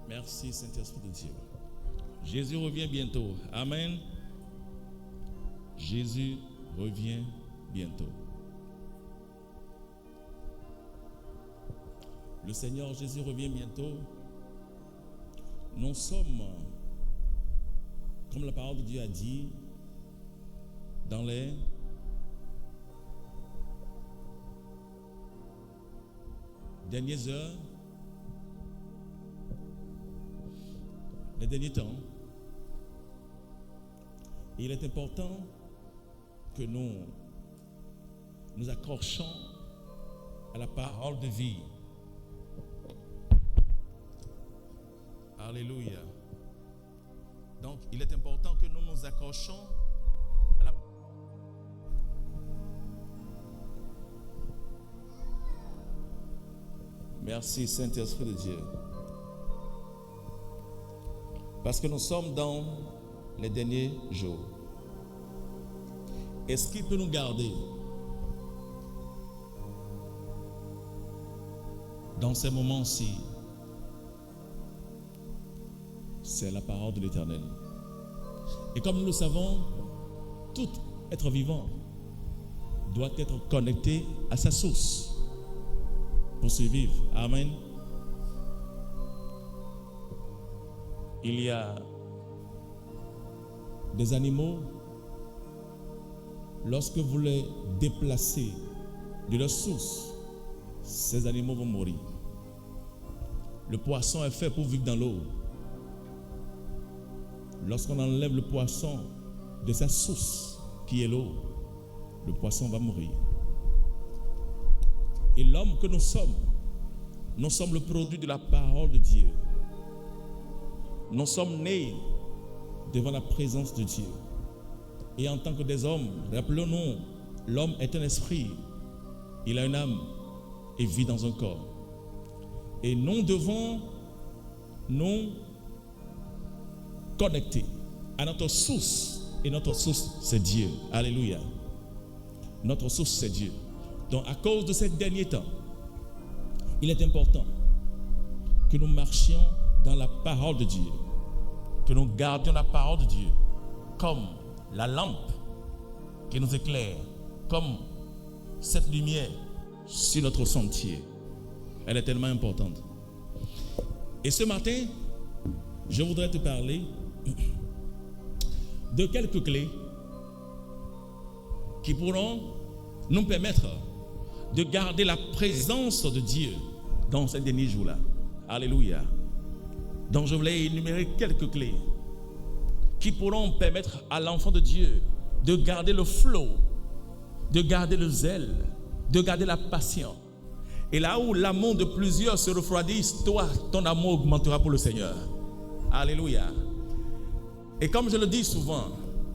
Merci Saint-Esprit de Dieu. Jésus revient bientôt. Amen. Jésus revient bientôt. Le Seigneur Jésus revient bientôt. Nous sommes, comme la parole de Dieu a dit, dans les dernières heures, les derniers temps. Et il est important que nous nous accrochons à la parole de vie. Alléluia. Donc, il est important que nous nous accrochons à la Merci Saint-Esprit de Dieu. Parce que nous sommes dans les derniers jours. Est-ce qu'il peut nous garder dans ces moments-ci? C'est la parole de l'Éternel. Et comme nous le savons, tout être vivant doit être connecté à sa source pour survivre. Amen. Il y a des animaux, lorsque vous les déplacez de leur source, ces animaux vont mourir. Le poisson est fait pour vivre dans l'eau. Lorsqu'on enlève le poisson de sa source, qui est l'eau, le poisson va mourir. Et l'homme que nous sommes le produit de la parole de Dieu. Nous sommes nés devant la présence de Dieu. Et en tant que des hommes, rappelons-nous, l'homme est un esprit, il a une âme et vit dans un corps. Et nous devons nous connecter à notre source. Et notre source, c'est Dieu. Alléluia. Notre source, c'est Dieu. Donc, à cause de ces derniers temps, il est important que nous marchions dans la parole de Dieu, que nous gardions la parole de Dieu comme la lampe qui nous éclaire, comme cette lumière sur notre sentier. Elle est tellement importante. Et ce matin, je voudrais te parler de quelques clés qui pourront nous permettre de garder la présence de Dieu dans ces derniers jours-là. Alléluia. Donc je voulais énumérer quelques clés qui pourront permettre à l'enfant de Dieu de garder le flot, de garder le zèle, de garder la patience. Et là où l'amour de plusieurs se refroidit, toi, ton amour augmentera pour le Seigneur. Alléluia. Et comme je le dis souvent,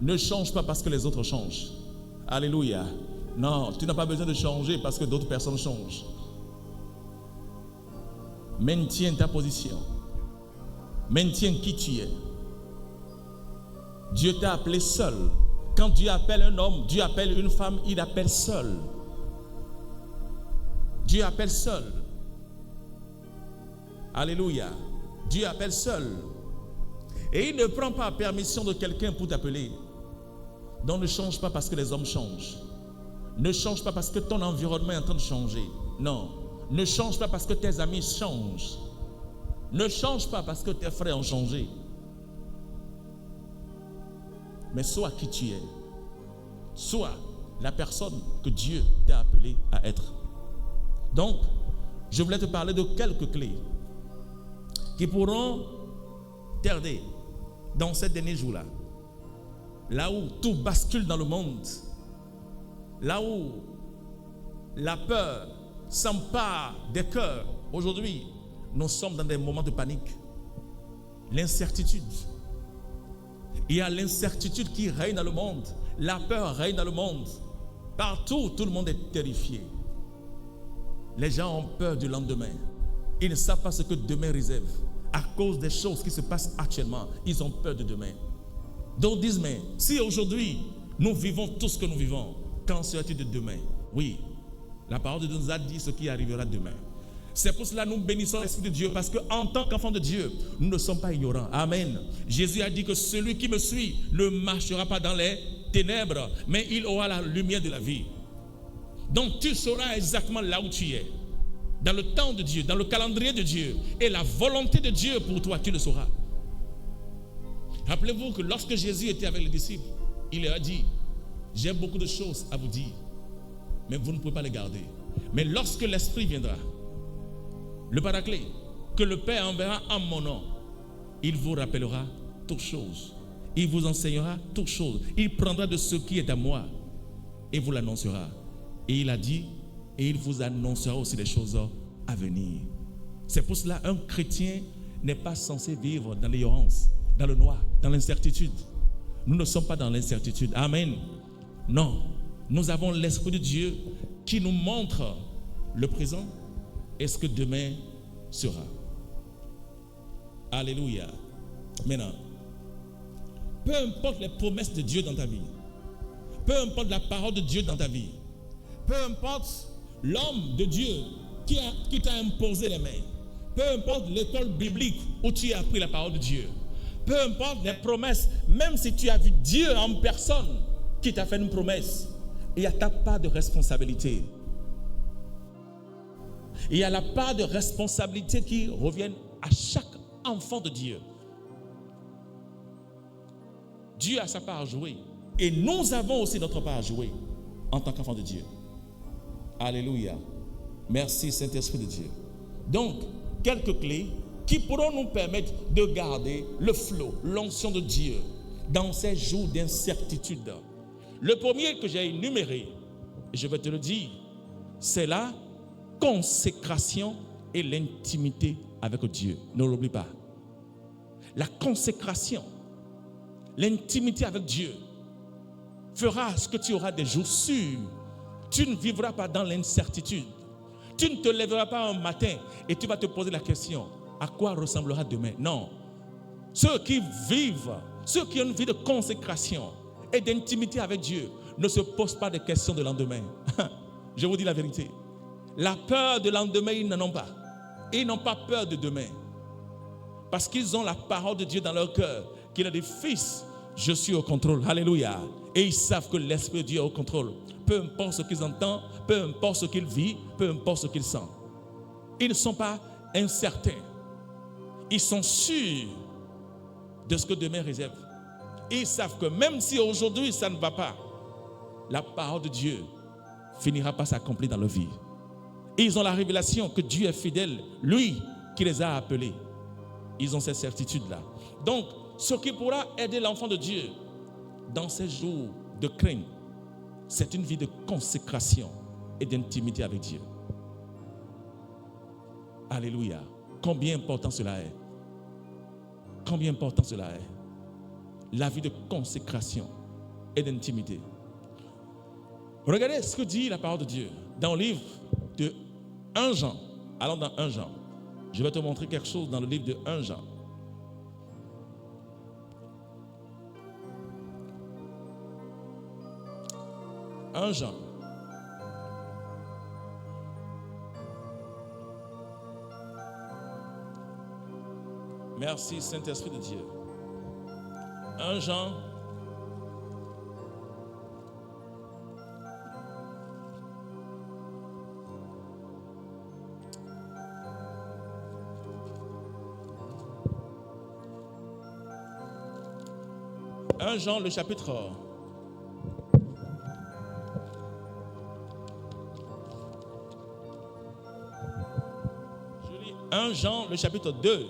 ne change pas parce que les autres changent. Alléluia. Non, tu n'as pas besoin de changer parce que d'autres personnes changent. Maintiens ta position. Maintiens qui tu es. Dieu t'a appelé seul. Quand Dieu appelle un homme, Dieu appelle une femme, il appelle seul. Dieu appelle seul. Alléluia. Dieu appelle seul. Et il ne prend pas permission de quelqu'un pour t'appeler. Donc ne change pas parce que les hommes changent. Ne change pas parce que ton environnement est en train de changer. Non. Ne change pas parce que tes amis changent. Ne change pas parce que tes frères ont changé. Mais sois qui tu es. Sois la personne que Dieu t'a appelé à être. Donc, je voulais te parler de quelques clés qui pourront t'aider dans ces derniers jours-là. Là où tout bascule dans le monde. Là où la peur s'empare des cœurs. Aujourd'hui, nous sommes dans des moments de panique. L'incertitude. Il y a l'incertitude qui règne dans le monde. La peur règne dans le monde. Partout, tout le monde est terrifié. Les gens ont peur du lendemain. Ils ne savent pas ce que demain réserve. À cause des choses qui se passent actuellement, ils ont peur de demain. Donc disent, mais si aujourd'hui, nous vivons tout ce que nous vivons, qu'en sera-t-il de demain? Oui, la parole de Dieu nous a dit ce qui arrivera demain. C'est pour cela que nous bénissons l'Esprit de Dieu, parce qu'en tant qu'enfants de Dieu, nous ne sommes pas ignorants. Amen. Jésus a dit que celui qui me suit ne marchera pas dans les ténèbres, mais il aura la lumière de la vie. Donc tu sauras exactement là où tu es. Dans le temps de Dieu, dans le calendrier de Dieu, et la volonté de Dieu pour toi, tu le sauras. Rappelez-vous que lorsque Jésus était avec les disciples, il leur a dit, j'ai beaucoup de choses à vous dire, mais vous ne pouvez pas les garder. Mais lorsque l'Esprit viendra, le Paraclet, que le Père enverra en mon nom, il vous rappellera toutes choses. Il vous enseignera toutes choses. Il prendra de ce qui est à moi et vous l'annoncera. Et il a dit, et il vous annoncera aussi des choses à venir. C'est pour cela qu'un chrétien n'est pas censé vivre dans l'ignorance, dans le noir, dans l'incertitude. Nous ne sommes pas dans l'incertitude. Amen. Non. Nous avons l'Esprit de Dieu qui nous montre le présent et ce que demain sera. Alléluia. Maintenant, peu importe les promesses de Dieu dans ta vie, peu importe la parole de Dieu dans ta vie, peu importe l'homme de Dieu qui t'a imposé les mains, peu importe l'école biblique où tu as appris la parole de Dieu, peu importe les promesses, même si tu as vu Dieu en personne qui t'a fait une promesse, il y a ta part de responsabilité. Il y a la part de responsabilité qui revient à chaque enfant de Dieu. Dieu a sa part à jouer. Et nous avons aussi notre part à jouer en tant qu'enfants de Dieu. Alléluia. Merci Saint-Esprit de Dieu. Donc, quelques clés qui pourront nous permettre de garder le flot, l'onction de Dieu dans ces jours d'incertitude. Le premier que j'ai énuméré, je vais te le dire, c'est la consécration et l'intimité avec Dieu. Ne l'oublie pas. La consécration, l'intimité avec Dieu fera ce que tu auras des jours sûrs. Tu ne vivras pas dans l'incertitude. Tu ne te lèveras pas un matin et tu vas te poser la question, à quoi ressemblera demain? Non. Ceux qui vivent, ceux qui ont une vie de consécration et d'intimité avec Dieu ne se posent pas de questions de lendemain. Je vous dis la vérité. La peur de lendemain, ils n'en ont pas. Ils n'ont pas peur de demain. Parce qu'ils ont la parole de Dieu dans leur cœur. Qu'il a des fils, je suis au contrôle. Alléluia. Et ils savent que l'Esprit de Dieu est au contrôle. Peu importe ce qu'ils entendent, peu importe ce qu'ils vivent, peu importe ce qu'ils sentent. Ils ne sont pas incertains. Ils sont sûrs de ce que demain réserve. Et ils savent que même si aujourd'hui ça ne va pas, la parole de Dieu finira par s'accomplir dans leur vie. Et ils ont la révélation que Dieu est fidèle, lui qui les a appelés. Ils ont cette certitude-là. Donc, ce qui pourra aider l'enfant de Dieu dans ces jours de crainte, c'est une vie de consécration et d'intimité avec Dieu. Alléluia. Combien important cela est. Combien important cela est. La vie de consécration et d'intimité. Regardez ce que dit la parole de Dieu dans le livre de 1 Jean. Allons dans 1 Jean. Je vais te montrer quelque chose dans le livre de 1 Jean. 1 Jean. Merci Saint-Esprit de Dieu. 1 Jean. Jean, le chapitre 1 Jean, le chapitre 2.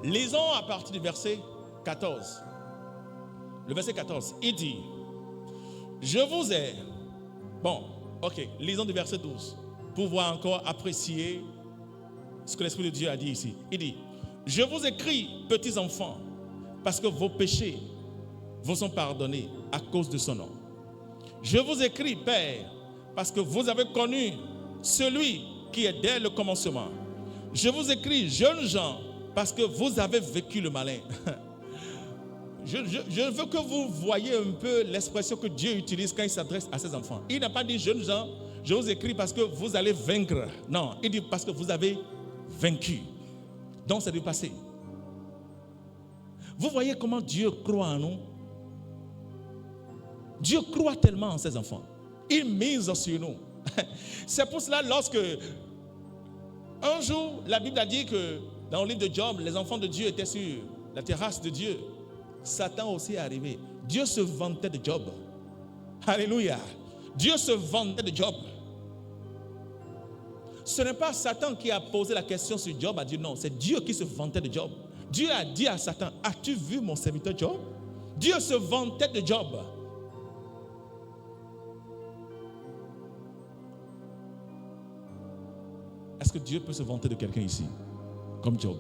Lisons à partir du verset 14. Le verset 14, il dit, je vous ai... Bon, ok, lisons du verset 12 pour pouvoir encore apprécier ce que l'Esprit de Dieu a dit ici. Il dit, je vous écris, petits enfants, parce que vos péchés vous sont pardonnés à cause de son nom. Je vous écris, Père, parce que vous avez connu celui qui est dès le commencement. Je vous écris, jeunes gens, parce que vous avez vécu le malin. Je veux que vous voyez un peu l'expression que Dieu utilise quand il s'adresse à ses enfants. Il n'a pas dit, jeunes gens, je vous écris parce que vous allez vaincre. Non, il dit parce que vous avez vaincu. Donc c'est du passé. Vous voyez comment Dieu croit en nous. Dieu croit tellement en ses enfants. Il mise sur nous. C'est pour cela lorsque un jour la Bible a dit que dans le livre de Job, les enfants de Dieu étaient sur la terrasse de Dieu. Satan aussi est arrivé. Dieu se vantait de Job. Alléluia. Dieu se vantait de Job. Ce n'est pas Satan qui a posé la question sur Job, a dit non, c'est Dieu qui se vantait de Job. Dieu a dit à Satan, as-tu vu mon serviteur Job? Dieu se vantait de Job. Est-ce que Dieu peut se vanter de quelqu'un ici, comme Job?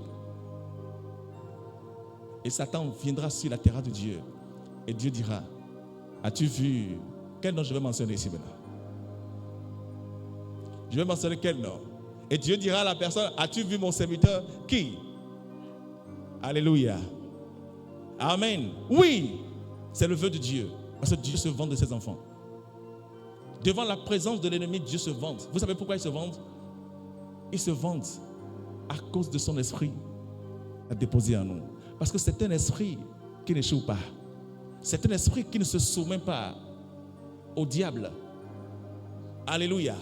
Et Satan viendra sur la terrasse de Dieu. Et Dieu dira, as-tu vu, quel nom je vais mentionner ici maintenant? Je vais mentionner quel nom? Et Dieu dira à la personne, as-tu vu mon serviteur? Qui? Alléluia. Amen. Oui, c'est le vœu de Dieu. Parce que Dieu se vante de ses enfants. Devant la présence de l'ennemi, Dieu se vante. Vous savez pourquoi il se vante? Il se vante à cause de son esprit à déposer en nous. Parce que c'est un esprit qui n'échoue pas. C'est un esprit qui ne se soumet pas au diable. Alléluia.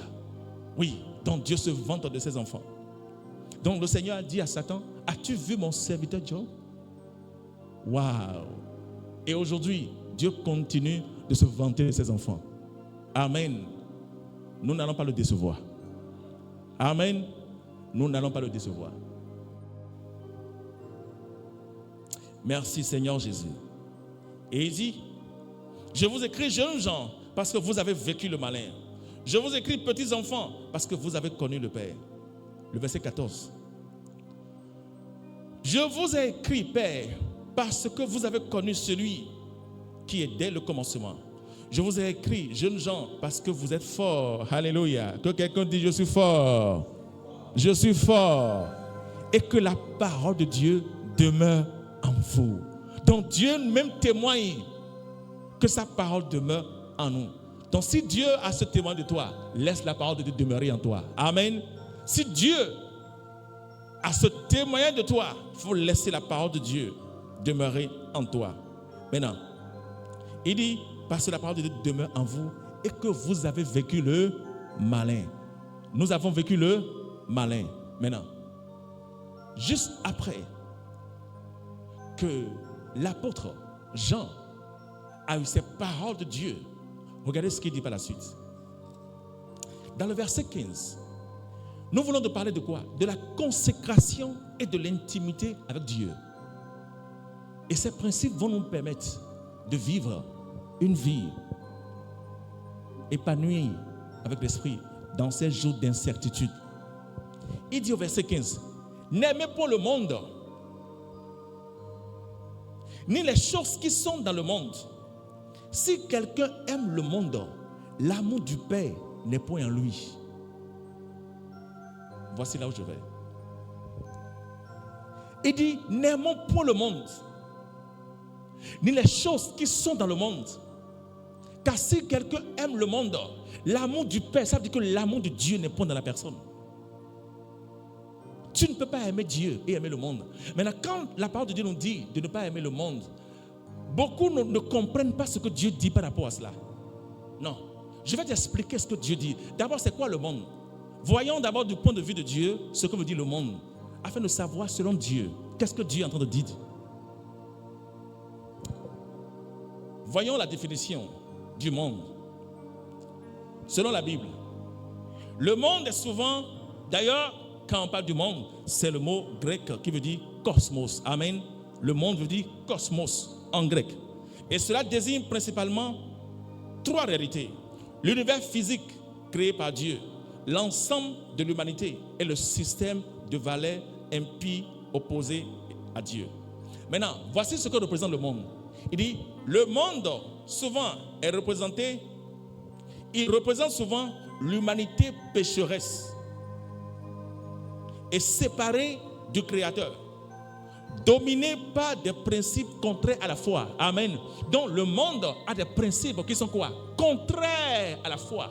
Oui, donc Dieu se vante de ses enfants. Donc le Seigneur a dit à Satan, as-tu vu mon serviteur Job? Waouh! Et aujourd'hui, Dieu continue de se vanter de ses enfants. Amen. Nous n'allons pas le décevoir. Amen. Nous n'allons pas le décevoir. Merci Seigneur Jésus. Et il dit, je vous écris jeunes gens parce que vous avez vécu le malin. Je vous écris petits enfants parce que vous avez connu le Père. Le verset 14. Je vous ai écrit Père parce que vous avez connu celui qui est dès le commencement. Je vous ai écrit jeunes gens parce que vous êtes forts. Alléluia. Que quelqu'un dise je suis fort. Je suis fort. Et que la parole de Dieu demeure en vous. Donc Dieu même témoigne que sa parole demeure en nous. Donc si Dieu a ce témoin de toi, laisse la parole de Dieu demeurer en toi. Amen. Si Dieu a ce témoin de toi, il faut laisser la parole de Dieu demeurer en toi. Maintenant, il dit, parce que la parole de Dieu demeure en vous et que vous avez vécu le malin. Nous avons vécu le malin. Maintenant, juste après que l'apôtre Jean a eu ces paroles de Dieu, regardez ce qu'il dit par la suite. Dans le verset 15, nous voulons de parler de quoi? De la consécration et de l'intimité avec Dieu. Et ces principes vont nous permettre de vivre une vie épanouie avec l'esprit dans ces jours d'incertitude. Il dit au verset 15, n'aimez pas le monde, ni les choses qui sont dans le monde. Si quelqu'un aime le monde, l'amour du Père n'est point en lui. Voici là où je vais. Il dit, n'aimons point le monde, ni les choses qui sont dans le monde. Car si quelqu'un aime le monde, l'amour du Père, ça veut dire que l'amour de Dieu n'est point dans la personne. Tu ne peux pas aimer Dieu et aimer le monde. Maintenant, quand la parole de Dieu nous dit de ne pas aimer le monde, beaucoup ne comprennent pas ce que Dieu dit par rapport à cela. Non. Je vais t'expliquer ce que Dieu dit. D'abord, c'est quoi le monde? Voyons d'abord du point de vue de Dieu ce que veut dire le monde, afin de savoir selon Dieu, qu'est-ce que Dieu est en train de dire. Voyons la définition du monde. Selon la Bible, le monde est souvent, d'ailleurs, quand on parle du monde, c'est le mot grec qui veut dire cosmos. Amen. Le monde veut dire cosmos en grec. Et cela désigne principalement trois réalités. L'univers physique créé par Dieu, l'ensemble de l'humanité et le système de valeurs impies opposés à Dieu. Maintenant, voici ce que représente le monde. Il dit, le monde souvent est représenté, il représente souvent l'humanité pécheresse et séparée du Créateur. dominé par des principes contraires à la foi. Amen. Donc le monde a des principes qui sont quoi? Contraires à la foi.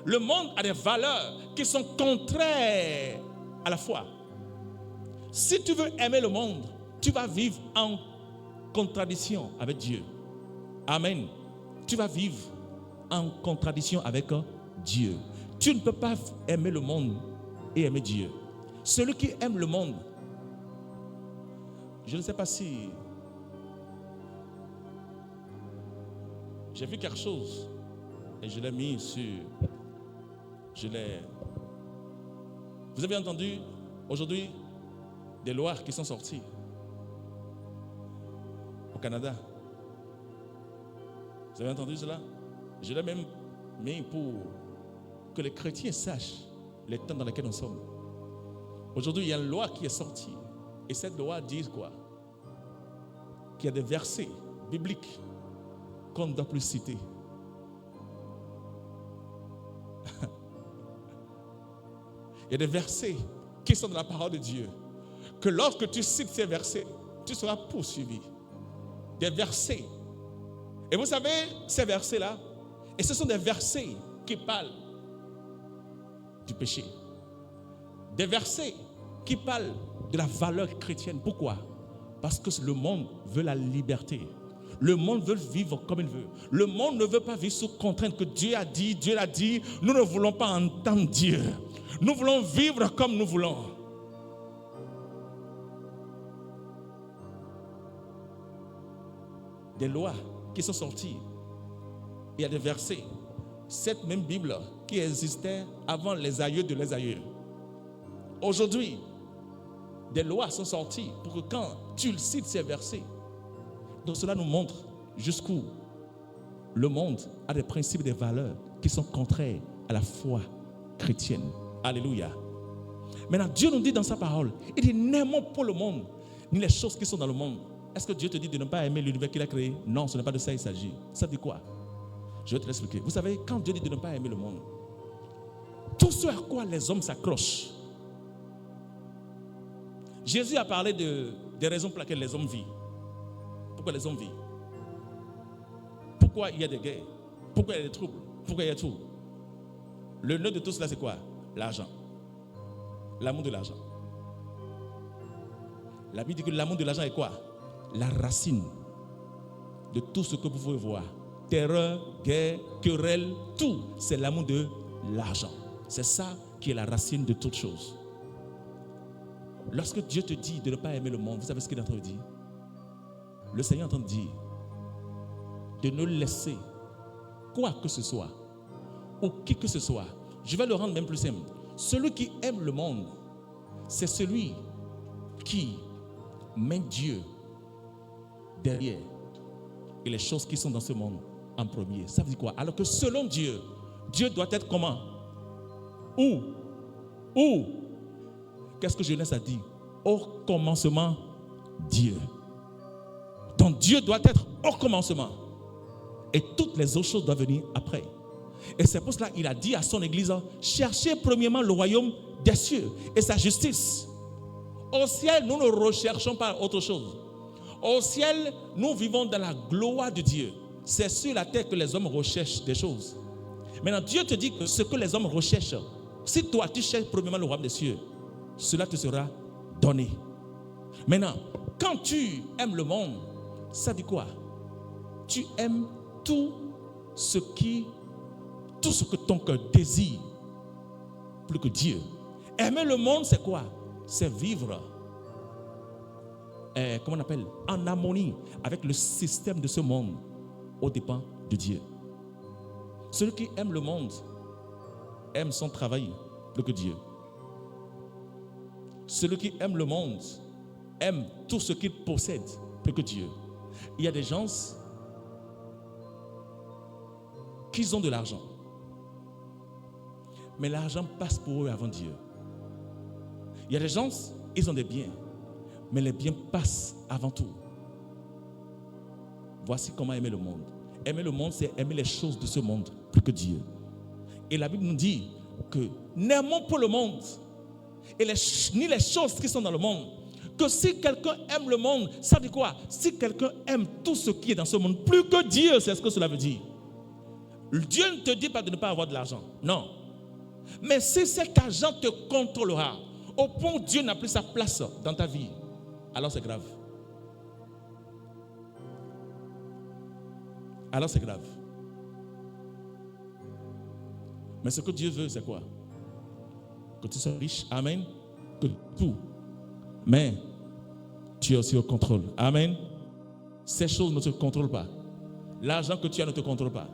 Le monde a des valeurs qui sont contraires à la foi. Si tu veux aimer le monde, tu vas vivre en contradiction avec Dieu. Amen. Tu vas vivre en contradiction avec Dieu. Tu ne peux pas aimer le monde et aimer Dieu. Celui qui aime le monde, je ne sais pas si j'ai vu quelque chose et je l'ai mis sur. Vous avez entendu aujourd'hui des lois qui sont sorties au Canada. Vous avez entendu cela? Je l'ai même mis pour que les chrétiens sachent les temps dans lesquels nous sommes. Aujourd'hui, il y a une loi qui est sortie. Et cette loi dit quoi? Qu'il y a des versets bibliques qu'on ne doit plus citer. Il y a des versets qui sont dans la parole de Dieu. Que lorsque tu cites ces versets, tu seras poursuivi. Des versets. Et vous savez, ces versets-là, et ce sont des versets qui parlent du péché. Des versets qui parlent de la valeur chrétienne. Pourquoi? Parce que le monde veut la liberté. Le monde veut vivre comme il veut. Le monde ne veut pas vivre sous contrainte que Dieu a dit, Dieu l'a dit. Nous ne voulons pas entendre Dieu. Nous voulons vivre comme nous voulons. Des lois qui sont sorties. Il y a des versets. Cette même Bible qui existait avant les aïeux de les aïeux. Aujourd'hui, des lois sont sorties pour que quand tu cites ces versets, donc cela nous montre jusqu'où le monde a des principes et des valeurs qui sont contraires à la foi chrétienne. Alléluia. Maintenant, Dieu nous dit dans sa parole, il dit n'aimons pas le monde, ni les choses qui sont dans le monde. Est-ce que Dieu te dit de ne pas aimer l'univers qu'il a créé? Non, ce n'est pas de ça il s'agit. Ça dit quoi? Je vais te l'expliquer. Vous savez, quand Dieu dit de ne pas aimer le monde, tout ce à quoi les hommes s'accrochent. Jésus a parlé des raisons pour lesquelles les hommes vivent. Pourquoi les hommes vivent? Pourquoi il y a des guerres? Pourquoi il y a des troubles? Pourquoi il y a tout? Le nœud de tout cela, c'est quoi? L'argent. L'amour de l'argent. La Bible dit que l'amour de l'argent est quoi? La racine de tout ce que vous pouvez voir. Terreur, guerre, querelle, tout, c'est l'amour de l'argent. C'est ça qui est la racine de toute chose. Lorsque Dieu te dit de ne pas aimer le monde, vous savez ce qu'il est en train de dire? Le Seigneur est en train de dire de ne laisser quoi que ce soit ou qui que ce soit. Je vais le rendre même plus simple. Celui qui aime le monde, c'est celui qui met Dieu derrière et les choses qui sont dans ce monde en premier. Ça veut dire quoi? Alors que selon Dieu, Dieu doit être comment? Où? Qu'est-ce que Genèse a dit? Au commencement, Dieu. Donc Dieu doit être au commencement. Et toutes les autres choses doivent venir après. Et c'est pour cela qu'il a dit à son église, cherchez premièrement le royaume des cieux et sa justice. Au ciel, nous ne recherchons pas autre chose. Au ciel, nous vivons dans la gloire de Dieu. C'est sur la terre que les hommes recherchent des choses. Maintenant, Dieu te dit que ce que les hommes recherchent, si toi tu cherches premièrement le royaume des cieux, cela te sera donné. Maintenant, quand tu aimes le monde, ça dit quoi? Tu aimes tout ce que ton cœur désire, plus que Dieu. Aimer le monde, c'est quoi? C'est vivre, comment on appelle? En harmonie avec le système de ce monde, aux dépens de Dieu. Celui qui aime le monde aime son travail plus que Dieu. Celui qui aime le monde aime tout ce qu'il possède plus que Dieu. Il y a des gens qui ont de l'argent, mais l'argent passe pour eux avant Dieu. Il y a des gens, ils ont des biens, mais les biens passent avant tout. Voici comment aimer le monde. Aimer le monde, c'est aimer les choses de ce monde plus que Dieu. Et la Bible nous dit que n'aimons pas le monde, ni les choses qui sont dans le monde. Que si quelqu'un aime le monde, ça dit quoi? Si quelqu'un aime tout ce qui est dans ce monde, plus que Dieu, c'est ce que cela veut dire. Dieu ne te dit pas de ne pas avoir de l'argent. Non. Mais si cet argent te contrôlera, au point où Dieu n'a plus sa place dans ta vie, alors c'est grave. Alors c'est grave. Mais ce que Dieu veut, c'est quoi? Que tu sois riche, amen, que tout. Mais tu es aussi au contrôle, amen. Ces choses ne te contrôlent pas. L'argent que tu as ne te contrôle pas.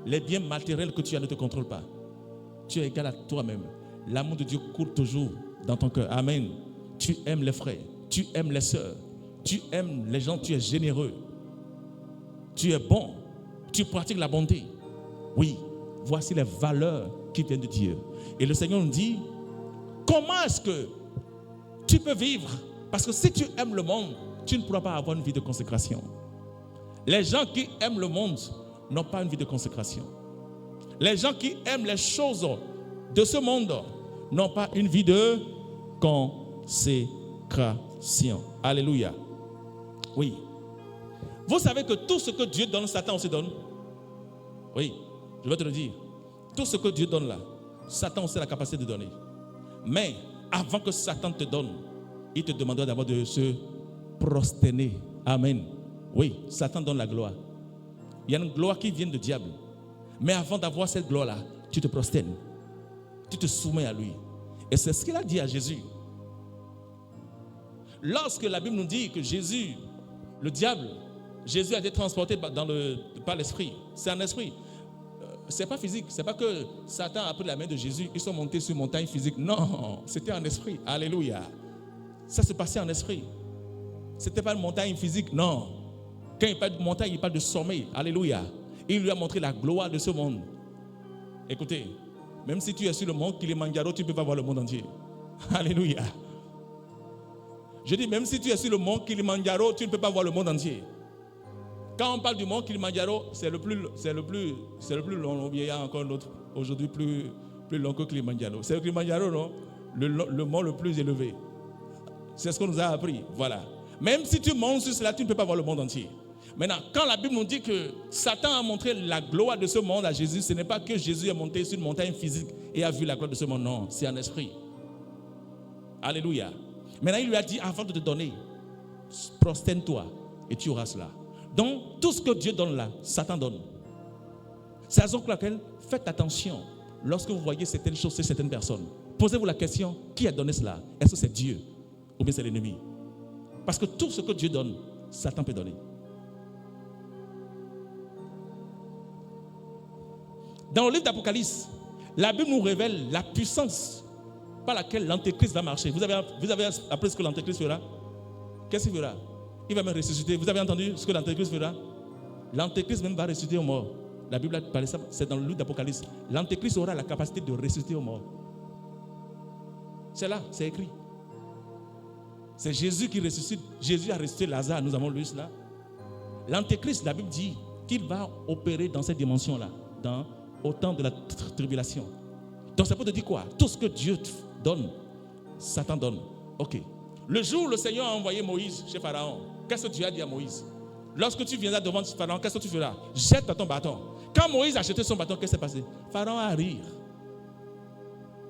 Les biens matériels que tu as ne te contrôlent pas. Tu es égal à toi-même. L'amour de Dieu coule toujours dans ton cœur, amen. Tu aimes les frères, tu aimes les sœurs, tu aimes les gens, tu es généreux. Tu es bon, tu pratiques la bonté. Oui, voici les valeurs qui viennent de Dieu. Et le Seigneur nous dit, comment est-ce que tu peux vivre? Parce que si tu aimes le monde, tu ne pourras pas avoir une vie de consécration. Les gens qui aiment le monde n'ont pas une vie de consécration. Les gens qui aiment les choses de ce monde n'ont pas une vie de consécration. Alléluia. Oui. Vous savez que tout ce que Dieu donne, Satan aussi donne. Oui, je vais te le dire. Tout ce que Dieu donne là, Satan aussi a la capacité de donner. Mais avant que Satan te donne, il te demandera d'abord de se prosterner. Amen. Oui, Satan donne la gloire. Il y a une gloire qui vient du diable. Mais avant d'avoir cette gloire-là, tu te prosternes. Tu te soumets à lui. Et c'est ce qu'il a dit à Jésus. Lorsque la Bible nous dit que Jésus, le diable, Jésus a été transporté par l'esprit. C'est un esprit. C'est pas physique. C'est pas que Satan a pris la main de Jésus, ils sont montés sur une montagne physique. Non, c'était en esprit. Alléluia. Ça se passait en esprit. C'était pas une montagne physique. Non. Quand il parle de montagne, il parle de sommet. Alléluia. Il lui a montré la gloire de ce monde. Écoutez, même si tu es sur le mont Kilimanjaro, tu ne peux pas voir le monde entier. Alléluia. Je dis, même si tu es sur le mont Kilimanjaro, tu ne peux pas voir le monde entier. Quand on parle du mont Kilimanjaro, c'est le plus long. Il y a encore un autre aujourd'hui plus long que Kilimanjaro. C'est le Kilimanjaro, non? Le mont le plus élevé. C'est ce qu'on nous a appris. Voilà. Même si tu montes sur cela, tu ne peux pas voir le monde entier. Maintenant, quand la Bible nous dit que Satan a montré la gloire de ce monde à Jésus, ce n'est pas que Jésus est monté sur une montagne physique et a vu la gloire de ce monde. Non, c'est un esprit. Alléluia. Maintenant, il lui a dit, avant de te donner, prosterne-toi et tu auras cela. Donc, tout ce que Dieu donne là, Satan donne. C'est la raison pour laquelle, faites attention lorsque vous voyez certaines choses chez certaines personnes. Posez-vous la question, qui a donné cela? Est-ce que c'est Dieu ou bien c'est l'ennemi? Parce que tout ce que Dieu donne, Satan peut donner. Dans le livre d'Apocalypse, la Bible nous révèle la puissance par laquelle l'Antéchrist va marcher. Vous avez appris ce que l'Antéchrist fera? Qu'est-ce qu'il fera? Il va même ressusciter. Vous avez entendu ce que l'Antéchrist fera? L'Antéchrist même va ressusciter aux morts. La Bible a parlé de ça, c'est dans le livre d'Apocalypse. L'Antéchrist aura la capacité de ressusciter aux morts. C'est là, c'est écrit. C'est Jésus qui ressuscite. Jésus a ressuscité Lazare, nous avons lu cela. L'Antéchrist, la Bible dit qu'il va opérer dans cette dimension-là, au temps de la tribulation. Donc ça peut te dire quoi? Tout ce que Dieu donne, Satan donne. Ok. Le jour où le Seigneur a envoyé Moïse chez Pharaon, qu'est-ce que Dieu a dit à Moïse? Lorsque tu viendras devant Pharaon, qu'est-ce que tu feras? Jette ton bâton. Quand Moïse a jeté son bâton, qu'est-ce qui s'est passé? Pharaon a ri.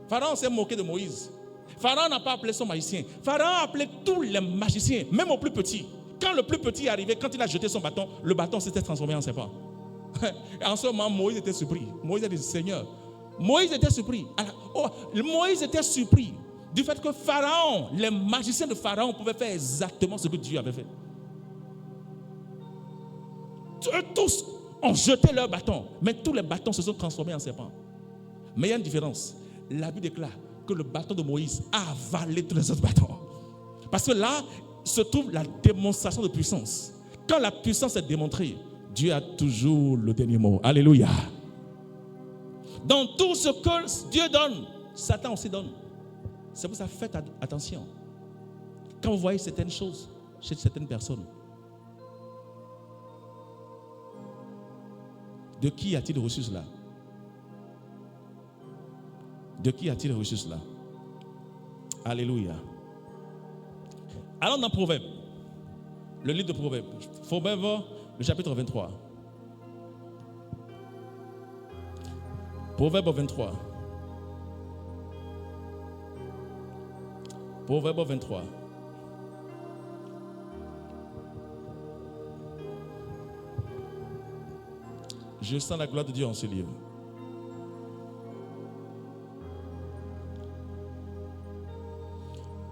Pharaon s'est moqué de Moïse. Pharaon n'a pas appelé son magicien. Pharaon a appelé tous les magiciens, même au plus petit. Quand le plus petit est arrivé, quand il a jeté son bâton, le bâton s'était transformé en serpent. En ce moment, Moïse était surpris. Moïse a dit, Seigneur, Moïse était surpris. Moïse était surpris du fait que Pharaon, les magiciens de Pharaon pouvaient faire exactement ce que Dieu avait fait. Eux tous ont jeté leur bâton, mais tous les bâtons se sont transformés en serpents. Mais il y a une différence. La Bible déclare que le bâton de Moïse a avalé tous les autres bâtons. Parce que là se trouve la démonstration de puissance. Quand la puissance est démontrée, Dieu a toujours le dernier mot. Alléluia. Dans tout ce que Dieu donne, Satan aussi donne. C'est pour ça, faites attention. Quand vous voyez certaines choses chez certaines personnes, de qui a-t-il reçu cela? De qui a-t-il reçu cela? Alléluia. Allons dans Proverbe. Le livre de Proverbe. Proverbe, le chapitre 23. Proverbe 23. Proverbe 23. Je sens la gloire de Dieu en ce livre.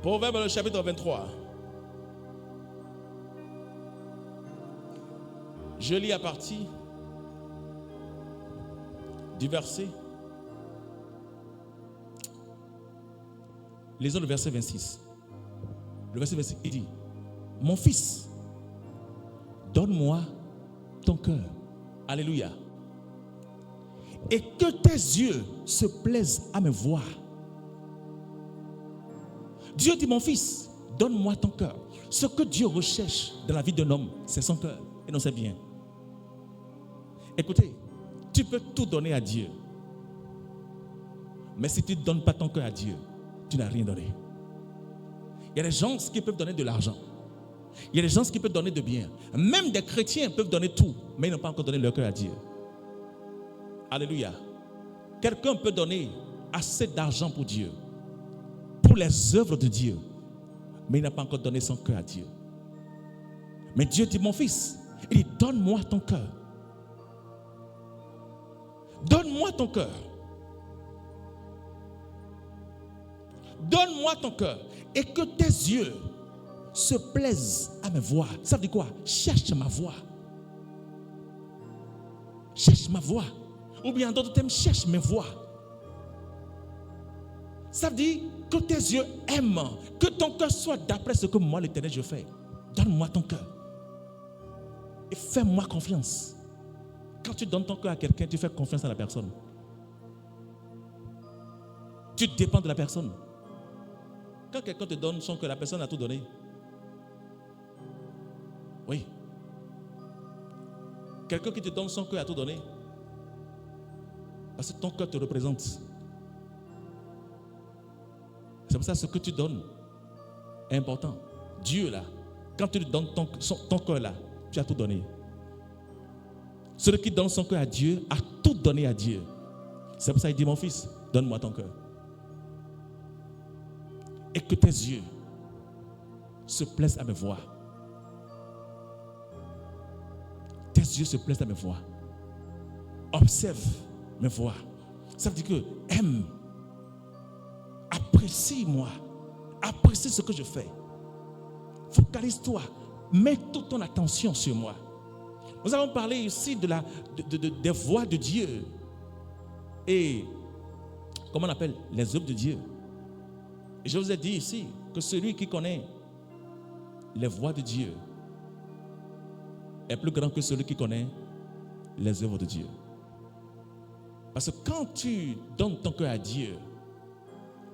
Proverbe, le chapitre 23. Je lis à partir du verset. Lisons le verset 26. Le verset 26, il dit: Mon fils, donne-moi ton cœur. Alléluia. Et que tes yeux se plaisent à me voir. Dieu dit: mon fils, donne-moi ton cœur. Ce que Dieu recherche dans la vie d'un homme, c'est son cœur et non ses biens. Écoutez, tu peux tout donner à Dieu. Mais si tu ne donnes pas ton cœur à Dieu, tu n'as rien donné. Il y a des gens qui peuvent donner de l'argent. Il y a des gens qui peuvent donner de biens. Même des chrétiens peuvent donner tout, mais ils n'ont pas encore donné leur cœur à Dieu. Alléluia. Quelqu'un peut donner assez d'argent pour Dieu, pour les œuvres de Dieu, mais il n'a pas encore donné son cœur à Dieu. Mais Dieu dit: mon fils, il dit: donne-moi ton cœur. Donne-moi ton cœur. Donne-moi ton cœur. Et que tes yeux se plaisent à me voir. Ça veut dire quoi? Cherche ma voix. Cherche ma voix. Ou bien en d'autres termes, cherche mes voix. Ça veut dire que tes yeux aiment, que ton cœur soit d'après ce que moi, l'Éternel, je fais. Donne-moi ton cœur. Et fais-moi confiance. Quand tu donnes ton cœur à quelqu'un, tu fais confiance à la personne. Tu dépends de la personne. Quand quelqu'un te donne son cœur, la personne a tout donné. Oui. Quelqu'un qui te donne son cœur a tout donné. Parce que ton cœur te représente. C'est pour ça que ce que tu donnes est important. Dieu là, quand tu lui donnes ton cœur là, tu as tout donné. Celui qui donne son cœur à Dieu a tout donné à Dieu. C'est pour ça qu'il dit: mon fils, donne-moi ton cœur. Et que tes yeux se plaisent à me voir. Tes yeux se plaisent à me voir. Observe me voir. Ça veut dire que aime. Apprécie-moi. Apprécie ce que je fais. Focalise-toi. Mets toute ton attention sur moi. Nous avons parlé ici des voix de Dieu. Et comment on appelle les œuvres de Dieu. Et je vous ai dit ici que celui qui connaît les voix de Dieu est plus grand que celui qui connaît les œuvres de Dieu. Parce que quand tu donnes ton cœur à Dieu,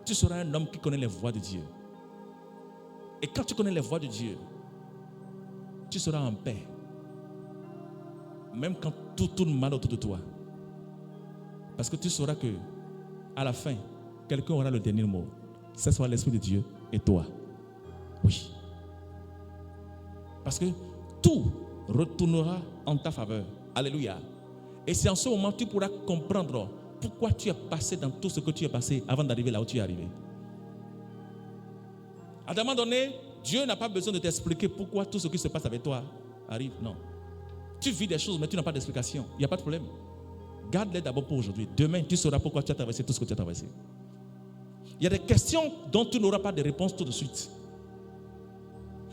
tu seras un homme qui connaît les voix de Dieu. Et quand tu connais les voix de Dieu, tu seras en paix. Même quand tout tourne mal autour de toi. Parce que tu sauras que à la fin, quelqu'un aura le dernier mot. Ce sera l'Esprit de Dieu et toi. Oui. Parce que tout retournera en ta faveur. Alléluia. Et c'est en ce moment que tu pourras comprendre pourquoi tu es passé dans tout ce que tu es passé avant d'arriver là où tu es arrivé. À un moment donné, Dieu n'a pas besoin de t'expliquer pourquoi tout ce qui se passe avec toi arrive. Non. Tu vis des choses, mais tu n'as pas d'explication. Il n'y a pas de problème. Garde-les d'abord pour aujourd'hui. Demain, tu sauras pourquoi tu as traversé tout ce que tu as traversé. Il y a des questions dont tu n'auras pas de réponse tout de suite.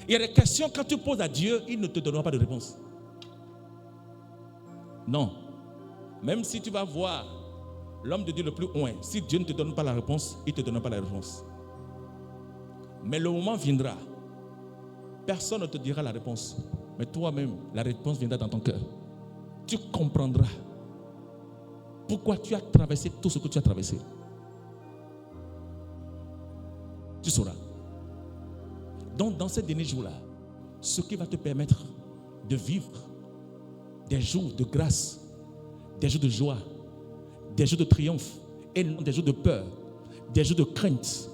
Il y a des questions, quand tu poses à Dieu, il ne te donnera pas de réponse. Non. Même si tu vas voir l'homme de Dieu le plus loin, si Dieu ne te donne pas la réponse, il ne te donnera pas la réponse. Mais le moment viendra, personne ne te dira la réponse. Mais toi-même, la réponse viendra dans ton cœur. Tu comprendras pourquoi tu as traversé tout ce que tu as traversé. Tu sauras. Donc, dans ces derniers jours-là, ce qui va te permettre de vivre des jours de grâce, des jours de joie, des jours de triomphe, et non des jours de peur, des jours de crainte,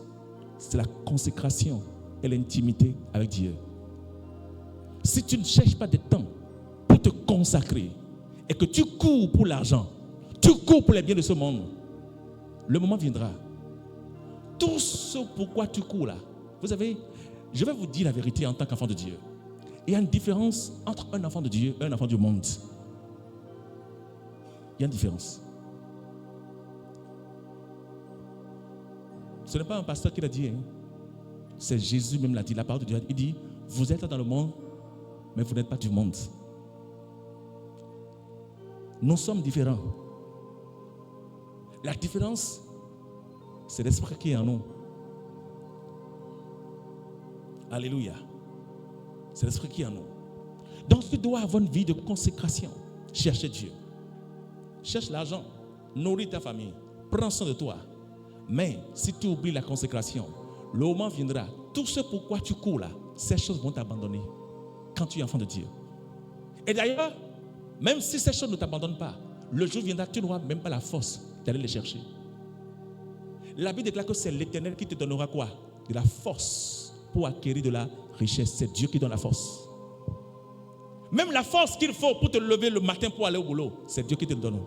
c'est la consécration et l'intimité avec Dieu. Si tu ne cherches pas de temps pour te consacrer et que tu cours pour l'argent, tu cours pour les biens de ce monde, le moment viendra. Tout ce pourquoi tu cours là, vous savez, je vais vous dire la vérité en tant qu'enfant de Dieu. Il y a une différence entre un enfant de Dieu et un enfant du monde. Il y a une différence. Ce n'est pas un pasteur qui l'a dit, hein. C'est Jésus même l'a dit, la parole de Dieu. Il dit, vous êtes dans le monde, mais vous n'êtes pas du monde. Nous sommes différents. La différence, c'est l'esprit qui est en nous. Alléluia. C'est l'esprit qui est en nous. Donc tu dois avoir une vie de consécration. Cherchez Dieu. Cherche l'argent. Nourris ta famille. Prends soin de toi. Mais si tu oublies la consécration, le moment viendra. Tout ce pourquoi tu cours là, ces choses vont t'abandonner quand tu es enfant de Dieu. Et d'ailleurs, même si ces choses ne t'abandonnent pas, le jour viendra, tu n'auras même pas la force d'aller les chercher. La Bible déclare que c'est l'Éternel qui te donnera quoi? De la force pour acquérir de la richesse. C'est Dieu qui donne la force. Même la force qu'il faut pour te lever le matin pour aller au boulot, c'est Dieu qui te donne.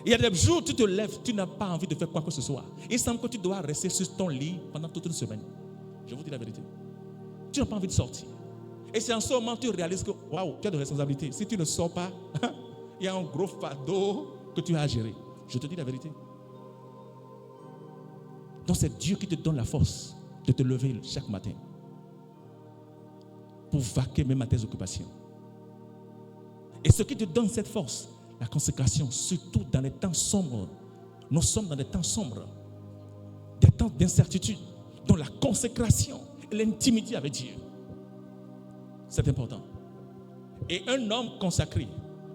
Il y a des jours où tu te lèves, tu n'as pas envie de faire quoi que ce soit. Il semble que tu dois rester sur ton lit pendant toute une semaine. Je vous dis la vérité. Tu n'as pas envie de sortir. Et c'est en ce moment que tu réalises que waouh, tu as de responsabilités. Si tu ne sors pas, il y a un gros fardeau que tu as à gérer. Je te dis la vérité. Donc c'est Dieu qui te donne la force de te lever chaque matin pour vaquer même à tes occupations. Et ce qui te donne cette force, la consécration, surtout dans les temps sombres. Nous sommes dans des temps sombres, des temps d'incertitude. Donc la consécration et l'intimité avec Dieu, c'est important. Et un homme consacré,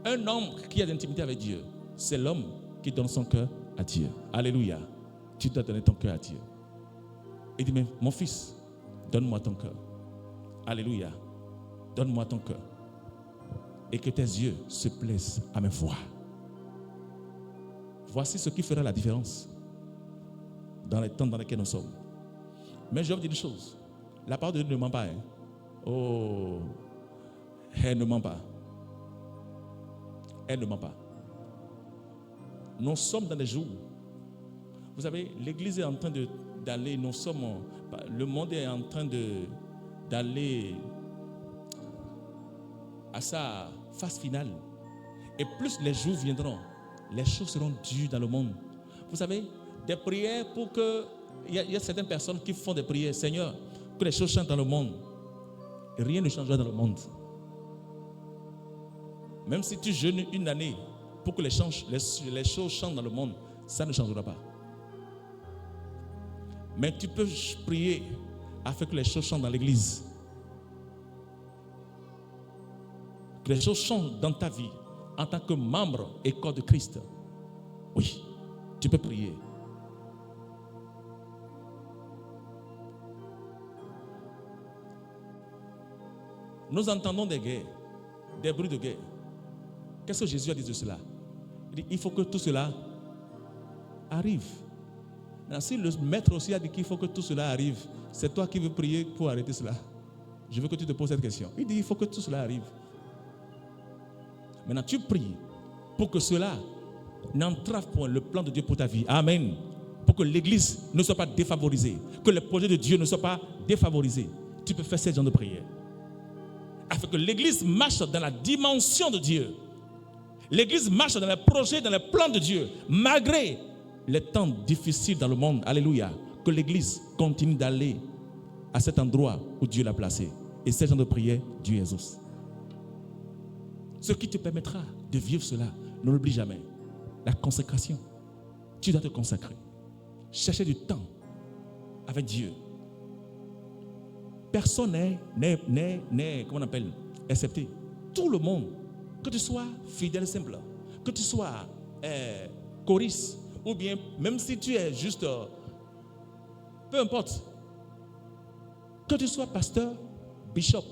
un homme qui a l'intimité avec Dieu, c'est l'homme qui donne son cœur à Dieu. Alléluia. Tu dois donner ton cœur à Dieu. Il dit, mais mon fils, donne-moi ton cœur. Alléluia. Donne-moi ton cœur. Et que tes yeux se plaisent à me voir. Voici ce qui fera la différence dans les temps dans lesquels nous sommes. Mais je vais vous dire une chose. La parole de Dieu ne ment pas. Hein? Oh, elle ne ment pas. Elle ne ment pas. Nous sommes dans des jours. Vous savez, l'Église est en train d'aller, le monde est en train d'aller à sa phase finale. Et plus les jours viendront, les choses seront dures dans le monde. Vous savez, des prières pour que... Il y a certaines personnes qui font des prières. Seigneur, que les choses changent dans le monde. Et rien ne changera dans le monde. Même si tu jeûnes une année pour que les choses changent dans le monde, ça ne changera pas. Mais tu peux prier afin que les choses changent dans l'église. Que les choses changent dans ta vie en tant que membre et corps de Christ. Oui, tu peux prier. Nous entendons des guerres, des bruits de guerre. Qu'est-ce que Jésus a dit de cela? Il dit, il faut que tout cela arrive. Maintenant, si le maître aussi a dit qu'il faut que tout cela arrive, c'est toi qui veux prier pour arrêter cela. Je veux que tu te poses cette question. Il dit, il faut que tout cela arrive. Maintenant, tu pries pour que cela n'entrave point le plan de Dieu pour ta vie. Amen. Pour que l'église ne soit pas défavorisée, que le projet de Dieu ne soit pas défavorisé. Tu peux faire ce genre de prière. Afin que l'église marche dans la dimension de Dieu. L'église marche dans les projets, dans les plans de Dieu, malgré les temps difficiles dans le monde. Alléluia. Que l'église continue d'aller à cet endroit où Dieu l'a placé. Et ce genre de prière, Dieu exauce. Ce qui te permettra de vivre cela, ne l'oublie jamais. La consécration. Tu dois te consacrer. Chercher du temps avec Dieu. Personne n'est comment on appelle, excepté. Tout le monde, que tu sois fidèle simple, que tu sois choriste, ou bien même si tu es juste, peu importe, que tu sois pasteur, bishop,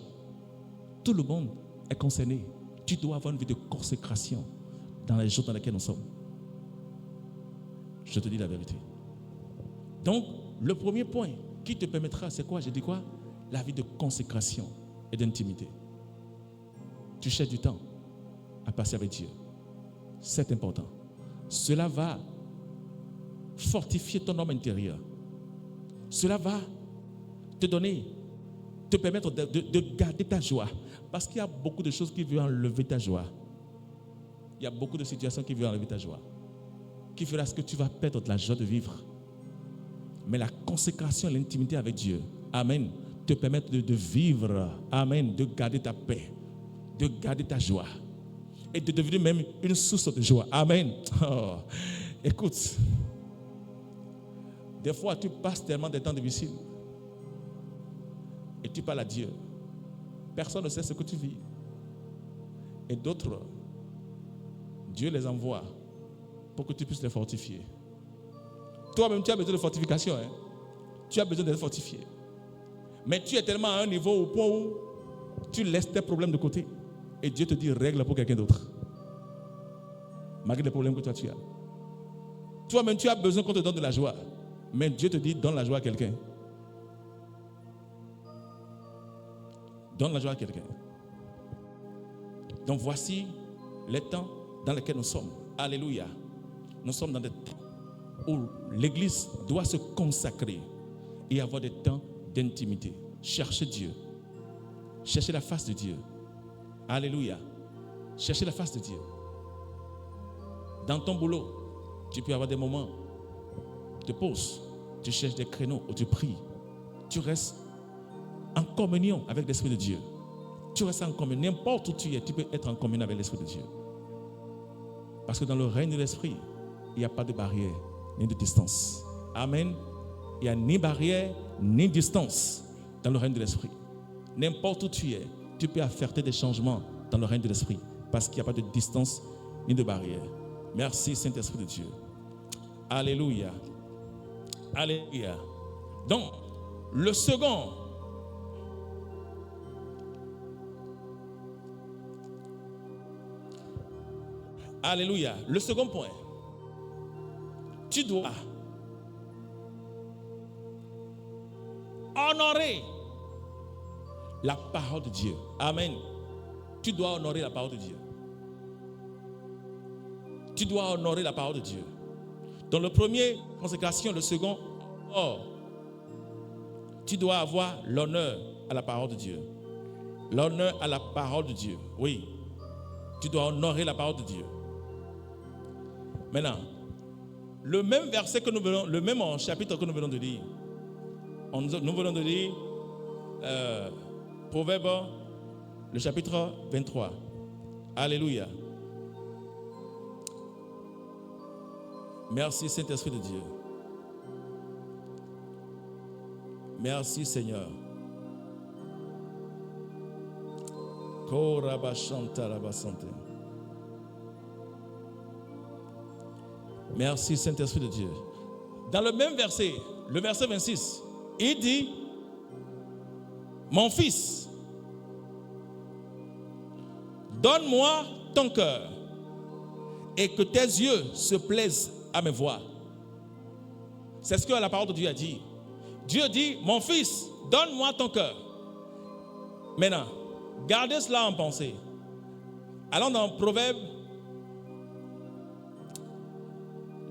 tout le monde est concerné. Tu dois avoir une vie de consécration dans les jours dans lesquels nous sommes. Je te dis la vérité. Donc, le premier point, qui te permettra, c'est quoi? J'ai dit quoi? La vie de consécration et d'intimité. Tu cherches du temps à passer avec Dieu. C'est important. Cela va fortifier ton homme intérieur. Cela va te permettre de garder ta joie. Parce qu'il y a beaucoup de choses qui veulent enlever ta joie. Il y a beaucoup de situations qui veulent enlever ta joie. Qui fera ce que tu vas perdre de la joie de vivre. Mais la consécration, l'intimité avec Dieu, amen, te permettre de vivre, amen, de garder ta paix, de garder ta joie. Et de devenir même une source de joie. Amen. Oh, écoute, des fois tu passes tellement de temps difficiles et tu parles à Dieu. Personne ne sait ce que tu vis. Et d'autres, Dieu les envoie pour que tu puisses les fortifier. Toi-même, tu as besoin de fortification. Hein? Tu as besoin d'être fortifié. Mais tu es tellement à un niveau au point où tu laisses tes problèmes de côté. Et Dieu te dit, règle pour quelqu'un d'autre. Malgré les problèmes que toi tu as. Toi-même, tu as besoin qu'on te donne de la joie. Mais Dieu te dit, donne la joie à quelqu'un. Donne la joie à quelqu'un. Donc voici les temps dans lesquels nous sommes. Alléluia. Nous sommes dans des temps où l'Église doit se consacrer et avoir des temps d'intimité. Chercher Dieu. Chercher la face de Dieu. Alléluia. Chercher la face de Dieu. Dans ton boulot, tu peux avoir des moments de pause. Tu cherches des créneaux où tu pries. Tu restes en communion avec l'Esprit de Dieu. Tu restes en communion. N'importe où tu es, tu peux être en communion avec l'Esprit de Dieu. Parce que dans le règne de l'Esprit, il n'y a pas de barrière ni de distance. Amen. Il n'y a ni barrière ni distance dans le règne de l'Esprit. N'importe où tu es, tu peux affecter des changements dans le règne de l'Esprit. Parce qu'il n'y a pas de distance ni de barrière. Merci Saint-Esprit de Dieu. Alléluia. Alléluia. Donc, le second. Alléluia. Le second point. Tu dois honorer la parole de Dieu. Amen. Tu dois honorer la parole de Dieu. Tu dois honorer la parole de Dieu. Dans le premier, consécration, le second, or, tu dois avoir l'honneur à la parole de Dieu. L'honneur à la parole de Dieu. Oui. Tu dois honorer la parole de Dieu. Maintenant, le même verset que nous venons, le même chapitre que nous venons de lire, nous venons de lire Proverbe, le chapitre 23. Alléluia. Merci Saint-Esprit de Dieu. Merci Seigneur. Merci Saint-Esprit de Dieu. Dans le même verset, le verset 26, il dit, mon fils, donne-moi ton cœur et que tes yeux se plaisent à me voir. C'est ce que la parole de Dieu a dit. Dieu dit, mon fils, donne-moi ton cœur. Maintenant, gardez cela en pensée. Allons dans Proverbe.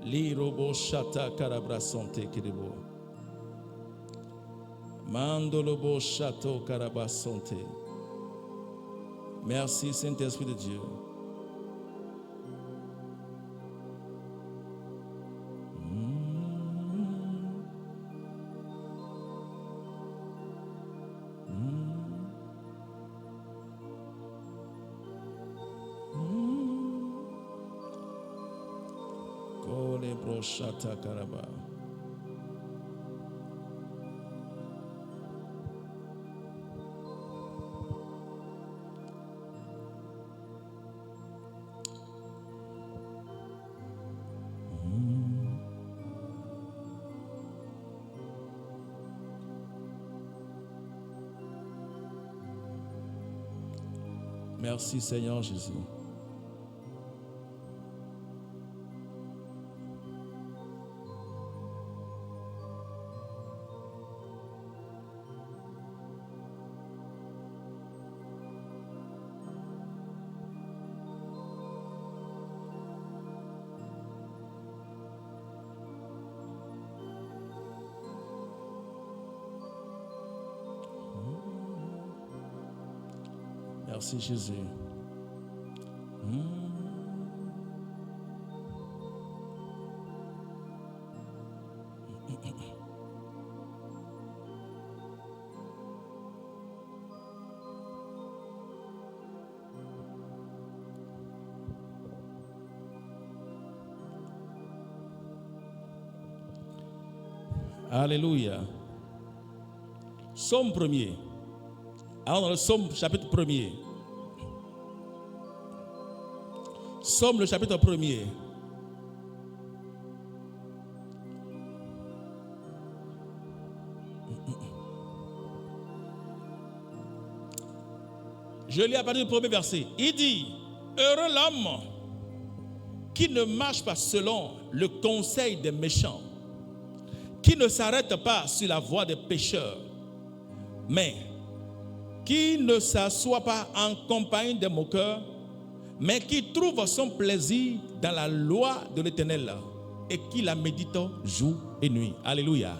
Lirobo shata karabrasante kirebo. Mandolobo chateau karabasante. Merci Saint-Esprit de Dieu. Shata Karaba. Merci Seigneur Jésus. Merci Jésus. Alléluia. Psaume 1er. Alors dans le psaume chapitre 1er. Psaume le chapitre 1er. Je lis à partir du premier verset. Il dit, heureux l'homme qui ne marche pas selon le conseil des méchants, qui ne s'arrête pas sur la voie des pécheurs, mais qui ne s'assoit pas en compagnie des moqueurs, mais qui trouve son plaisir dans la loi de l'Éternel et qui la médite jour et nuit. Alléluia.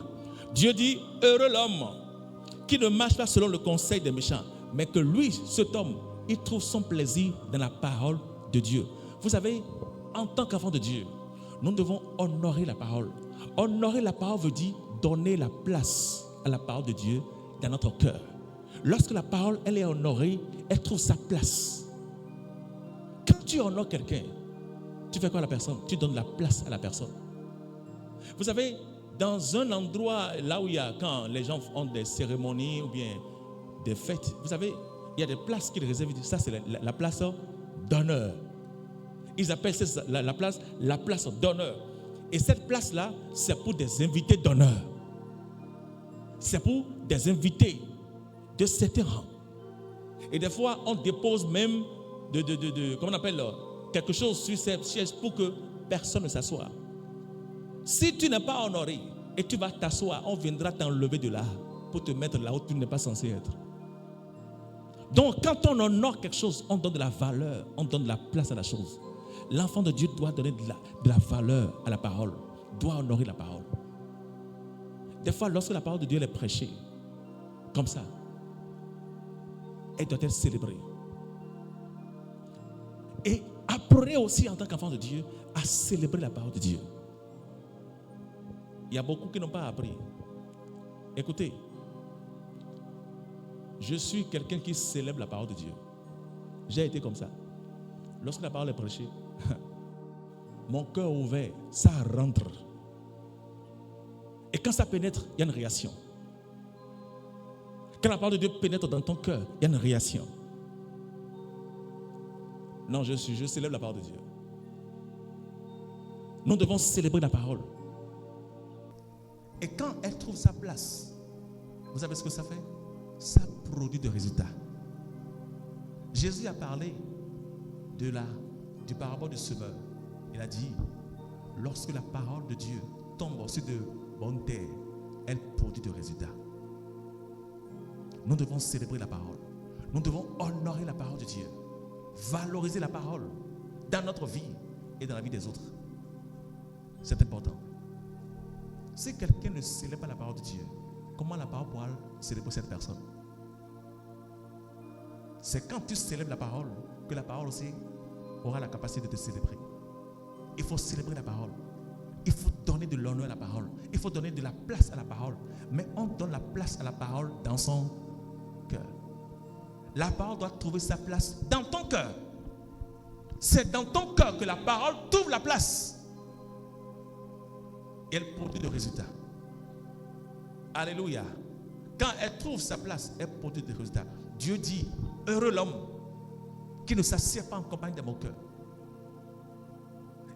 Dieu dit, heureux l'homme qui ne marche pas selon le conseil des méchants, mais que lui, cet homme, il trouve son plaisir dans la parole de Dieu. Vous savez, en tant qu'enfant de Dieu, nous devons honorer la parole. Honorer la parole veut dire donner la place à la parole de Dieu dans notre cœur. Lorsque la parole, elle est honorée, elle trouve sa place. Quand tu honores quelqu'un, tu fais quoi à la personne? Tu donnes la place à la personne. Vous savez, dans un endroit là où il y a, quand les gens ont des cérémonies ou bien des fêtes, vous savez, il y a des places qu'ils réservent. Ça, c'est la place d'honneur. Ils appellent la place d'honneur. Et cette place-là, c'est pour des invités d'honneur. C'est pour des invités de certains rangs. Et des fois, on dépose même comment on appelle, quelque chose sur cette chaise pour que personne ne s'assoie. Si tu n'es pas honoré et tu vas t'asseoir, on viendra t'enlever de là pour te mettre là où tu n'es pas censé être. Donc, quand on honore quelque chose, on donne de la valeur, on donne de la place à la chose. L'enfant de Dieu doit donner de la valeur à la parole, doit honorer la parole. Des fois, lorsque la parole de Dieu est prêchée, comme ça, elle doit être célébrée. Et apprenez aussi en tant qu'enfant de Dieu à célébrer la parole de Dieu. Il y a beaucoup qui n'ont pas appris. Écoutez, je suis quelqu'un qui célèbre la parole de Dieu. J'ai été comme ça. Lorsque la parole est prêchée, mon cœur ouvert, ça rentre. Et quand ça pénètre, il y a une réaction. Quand la parole de Dieu pénètre dans ton cœur, il y a une réaction. Non, je célèbre la parole de Dieu. Nous devons célébrer la parole. Et quand elle trouve sa place, vous savez ce que ça fait? Ça produit des résultats. Jésus a parlé du parabole du semeur. Il a dit, lorsque la parole de Dieu tombe sur de bonnes terres, elle produit des résultats. Nous devons célébrer la parole. Nous devons honorer la parole de Dieu. Valoriser la parole dans notre vie et dans la vie des autres. C'est important. Si quelqu'un ne célèbre pas la parole de Dieu, comment la parole pourra célébrer cette personne? C'est quand tu célèbres la parole que la parole aussi aura la capacité de te célébrer. Il faut célébrer la parole. Il faut donner de l'honneur à la parole. Il faut donner de la place à la parole. Mais on donne la place à la parole dans son cœur. La parole doit trouver sa place dans ton cœur. C'est dans ton cœur que la parole trouve la place. Et elle produit des résultats. Alléluia. Quand elle trouve sa place, elle produit des résultats. Dieu dit, heureux l'homme qui ne s'assied pas en compagnie de moqueurs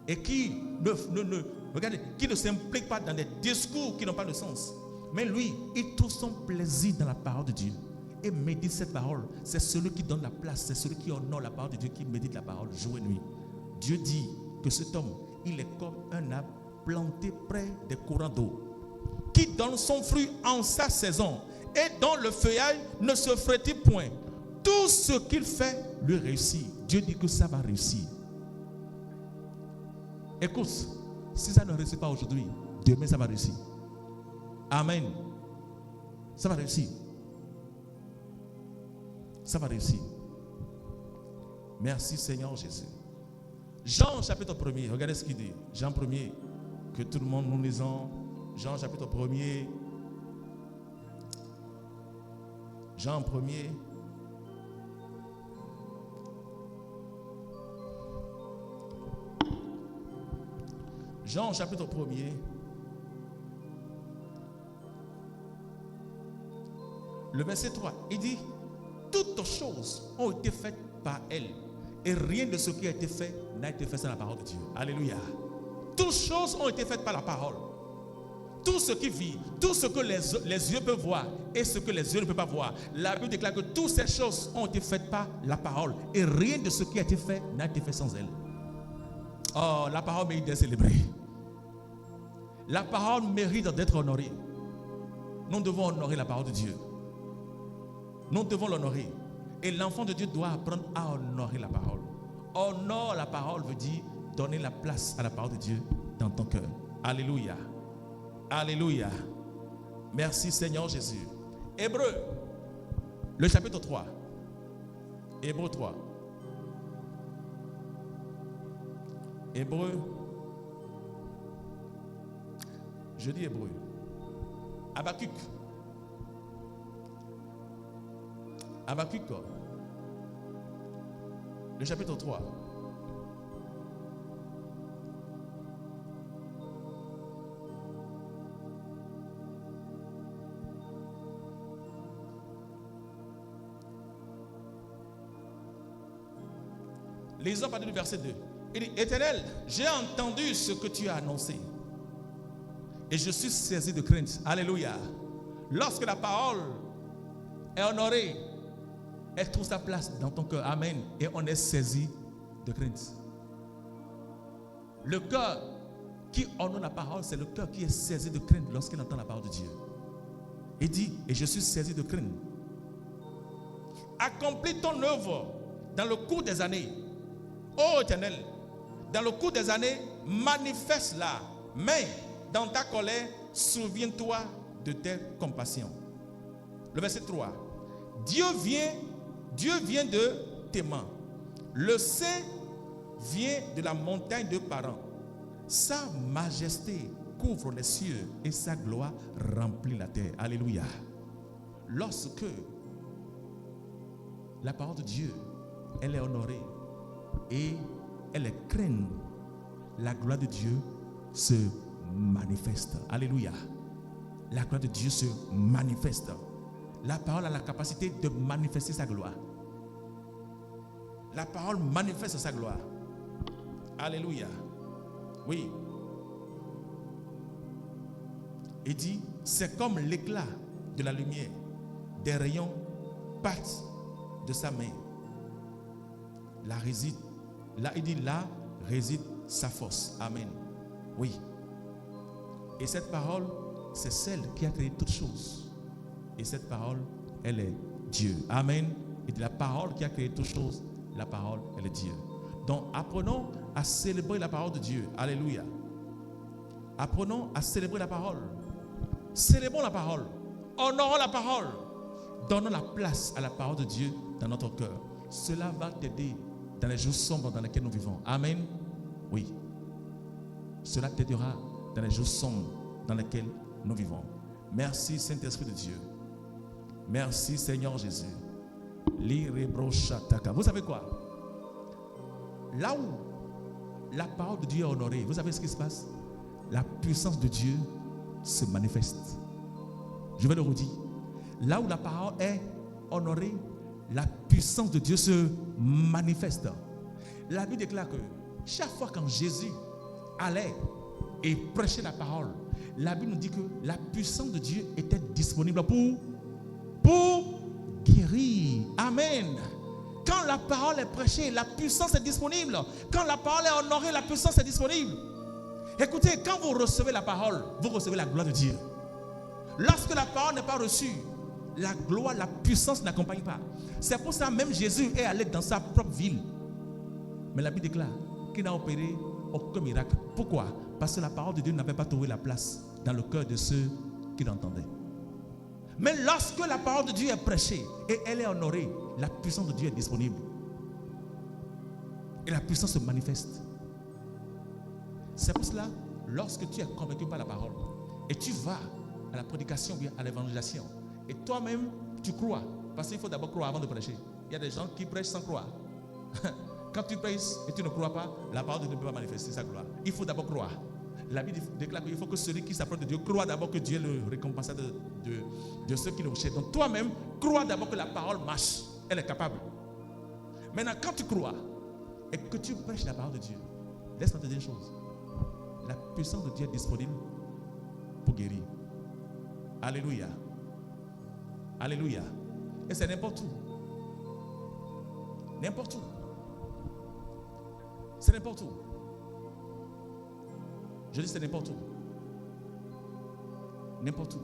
et qui ne s'implique pas dans des discours qui n'ont pas de sens. Mais lui, il trouve son plaisir dans la parole de Dieu et médite cette parole. C'est celui qui donne la place, c'est celui qui honore la parole de Dieu, qui médite la parole jour et nuit. Dieu dit que cet homme, il est comme un arbre planté près des courants d'eau, qui donne son fruit en sa saison et dont le feuillage ne se frétille point. Tout ce qu'il fait lui réussit. Dieu dit que ça va réussir. Écoute, si ça ne réussit pas aujourd'hui, demain ça va réussir. Amen. Ça va réussir. Ça va réussir. Merci Seigneur Jésus. Jean chapitre 1er, regardez ce qu'il dit. Jean 1er, que tout le monde nous lisons. Jean chapitre 1er. Jean 1er. Jean chapitre 1er. Le verset 3, il dit, toutes choses ont été faites par elle. Et rien de ce qui a été fait n'a été fait sans la parole de Dieu. Alléluia. Toutes choses ont été faites par la parole. Tout ce qui vit, tout ce que les yeux peuvent voir et ce que les yeux ne peuvent pas voir. La Bible déclare que toutes ces choses ont été faites par la parole. Et rien de ce qui a été fait n'a été fait sans elle. Oh, la parole mérite d'être célébrée. La parole mérite d'être honorée. Nous devons honorer la parole de Dieu. Nous devons l'honorer. Et l'enfant de Dieu doit apprendre à honorer la parole. Honore la parole veut dire donner la place à la parole de Dieu dans ton cœur. Alléluia. Alléluia. Merci Seigneur Jésus. Hébreux, le chapitre 3. Hébreux 3. Hébreux. Je dis Hébreux. Habakkuk. Habakkuk, le chapitre 3. Lisons à partir du verset 2. Il dit, Éternel, j'ai entendu ce que tu as annoncé et je suis saisi de crainte. Alléluia. Lorsque la parole est honorée, elle trouve sa place dans ton cœur. Amen. Et on est saisi de crainte. Le cœur qui honore la parole, c'est le cœur qui est saisi de crainte lorsqu'il entend la parole de Dieu. Il dit, et je suis saisi de crainte. Accomplis ton œuvre dans le cours des années. Ô Éternel, dans le cours des années, manifeste-la. Mais dans ta colère, souviens-toi de tes compassions. Le verset 3. Dieu vient de tes mains. Le Saint vient de la montagne de Paran. Sa majesté couvre les cieux et sa gloire remplit la terre. Alléluia. Lorsque la parole de Dieu, elle est honorée et elle est crainte, la gloire de Dieu se manifeste. Alléluia. La gloire de Dieu se manifeste. La parole a la capacité de manifester sa gloire. La parole manifeste sa gloire. Alléluia. Oui. Il dit, c'est comme l'éclat de la lumière. Des rayons partent de sa main. Là il dit, là réside sa force. Amen. Oui. Et cette parole, c'est celle qui a créé toutes choses. Et cette parole, elle est Dieu. Amen. Et la parole qui a créé toutes choses, la parole, elle est Dieu. Donc, apprenons à célébrer la parole de Dieu. Alléluia. Apprenons à célébrer la parole. Célébrons la parole. Honorons la parole. Donnons la place à la parole de Dieu dans notre cœur. Cela va t'aider dans les jours sombres dans lesquels nous vivons. Amen. Oui. Cela t'aidera dans les jours sombres dans lesquels nous vivons. Merci Saint-Esprit de Dieu. Merci Seigneur Jésus. Vous savez quoi? Là où la parole de Dieu est honorée, vous savez ce qui se passe? La puissance de Dieu se manifeste. Je vais le redire. Là où la parole est honorée, la puissance de Dieu se manifeste. La Bible déclare que chaque fois quand Jésus allait et prêchait la parole, la Bible nous dit que la puissance de Dieu était disponible pour guérir. Amen. Quand la parole est prêchée, la puissance est disponible. Quand la parole est honorée, la puissance est disponible. Écoutez, quand vous recevez la parole, vous recevez la gloire de Dieu. Lorsque la parole n'est pas reçue, la gloire, la puissance n'accompagne pas. C'est pour ça même Jésus est allé dans sa propre ville. Mais la Bible déclare qu'il n'a opéré aucun miracle. Pourquoi? Parce que la parole de Dieu n'avait pas trouvé la place dans le cœur de ceux qui l'entendaient. Mais lorsque la parole de Dieu est prêchée et elle est honorée, la puissance de Dieu est disponible. Et la puissance se manifeste. C'est pour cela, lorsque tu es convaincu par la parole et tu vas à la prédication, bien à l'évangélisation, et toi-même tu crois, parce qu'il faut d'abord croire avant de prêcher. Il y a des gens qui prêchent sans croire. Quand tu prêches et tu ne crois pas, la parole de Dieu ne peut pas manifester sa gloire. Il faut d'abord croire. La Bible déclare qu'il faut que celui qui s'approche de Dieu croit d'abord que Dieu est le récompensateur de ceux qui le recherchent. Donc toi-même, crois d'abord que la parole marche. Elle est capable. Maintenant, quand tu crois et que tu prêches la parole de Dieu, laisse-moi te dire une chose. La puissance de Dieu est disponible pour guérir. Alléluia. Alléluia. Et c'est n'importe où. N'importe où. C'est n'importe où. Je dis c'est n'importe où. N'importe où.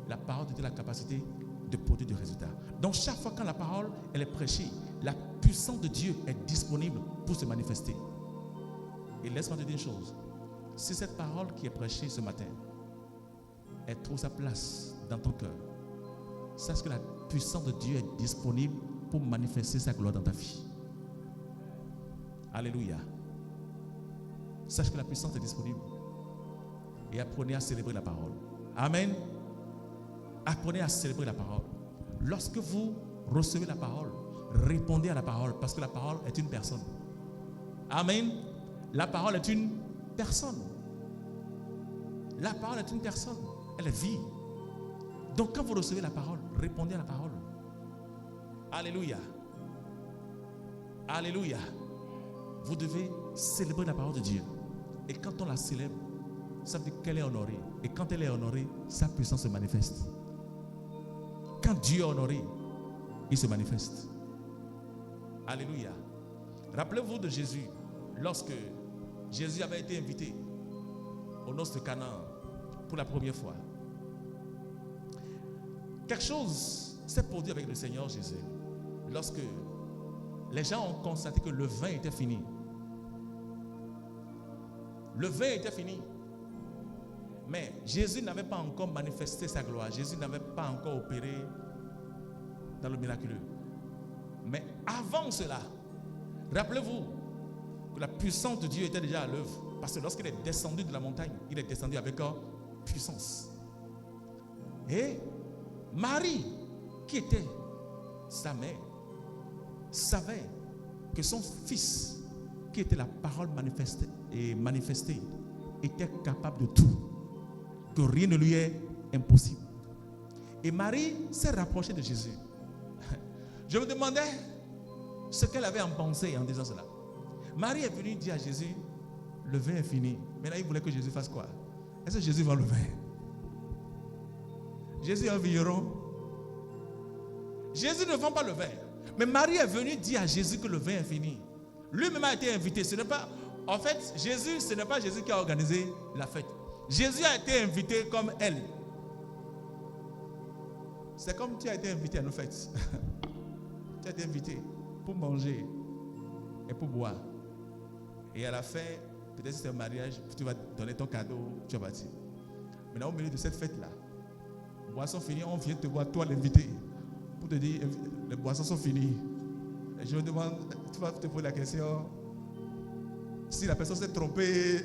La parole de Dieu a la capacité de produire des résultats. Donc chaque fois quand la parole elle est prêchée, la puissance de Dieu est disponible pour se manifester. Et laisse-moi te dire une chose. Si cette parole qui est prêchée ce matin, elle trouve sa place dans ton cœur, sache que la puissance de Dieu est disponible pour manifester sa gloire dans ta vie. Alléluia. Sache que la puissance est disponible. Et apprenez à célébrer la parole. Amen. Apprenez à célébrer la parole. Lorsque vous recevez la parole, répondez à la parole, parce que la parole est une personne. Amen. La parole est une personne. La parole est une personne. Elle est vie. Donc quand vous recevez la parole, répondez à la parole. Alléluia. Alléluia. Vous devez célébrer la parole de Dieu. Et quand on la célèbre, ça veut dire qu'elle est honorée. Et quand elle est honorée, sa puissance se manifeste. Quand Dieu est honoré, il se manifeste. Alléluia. Rappelez-vous de Jésus. Lorsque Jésus avait été invité aux noces de Canaan pour la première fois. Quelque chose s'est produit avec le Seigneur Jésus. Lorsque les gens ont constaté que le vin était fini. Le vin était fini. Mais Jésus n'avait pas encore manifesté sa gloire. Jésus n'avait pas encore opéré dans le miraculeux. Mais avant cela, rappelez-vous que la puissance de Dieu était déjà à l'œuvre. Parce que lorsqu'il est descendu de la montagne, il est descendu avec puissance. Et Marie, qui était sa mère, savait que son fils, qui était la parole manifestée, était capable de tout. Que rien ne lui est impossible. Et Marie s'est rapprochée de Jésus. Je me demandais ce qu'elle avait en pensée en disant cela. Marie est venue dire à Jésus, le vin est fini. Maintenant, il voulait que Jésus fasse quoi? Est-ce que Jésus vend le vin? Jésus est un vigneron. Jésus ne vend pas le vin. Mais Marie est venue dire à Jésus que le vin est fini. Lui-même a été invité. Ce n'est pas, en fait, Jésus, ce n'est pas Jésus qui a organisé la fête. Jésus a été invité comme elle. C'est comme tu as été invité à nos fêtes. Tu as été invité pour manger et pour boire. Et à la fin, peut-être si c'est un mariage, tu vas donner ton cadeau, tu vas partir. Maintenant, au milieu de cette fête-là, les boissons finies, on vient te voir, toi l'invité, pour te dire, les boissons sont finies. Et je me demande, tu vas te poser la question, si la personne s'est trompée,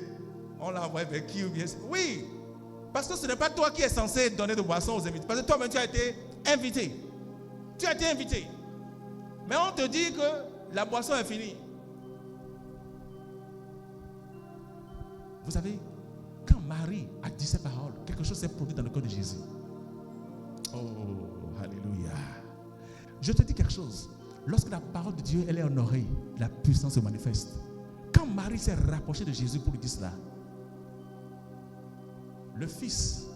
on l'a envoyé vers qui ou bien... Oui, parce que ce n'est pas toi qui es censé donner de boissons aux invités. Parce que toi-même, tu as été invité. Tu as été invité. Mais on te dit que la boisson est finie. Vous savez, quand Marie a dit ces paroles, quelque chose s'est produit dans le cœur de Jésus. Oh, alléluia. Je te dis quelque chose. Lorsque la parole de Dieu elle est honorée, la puissance se manifeste. Quand Marie s'est rapprochée de Jésus pour lui dire cela, le Fils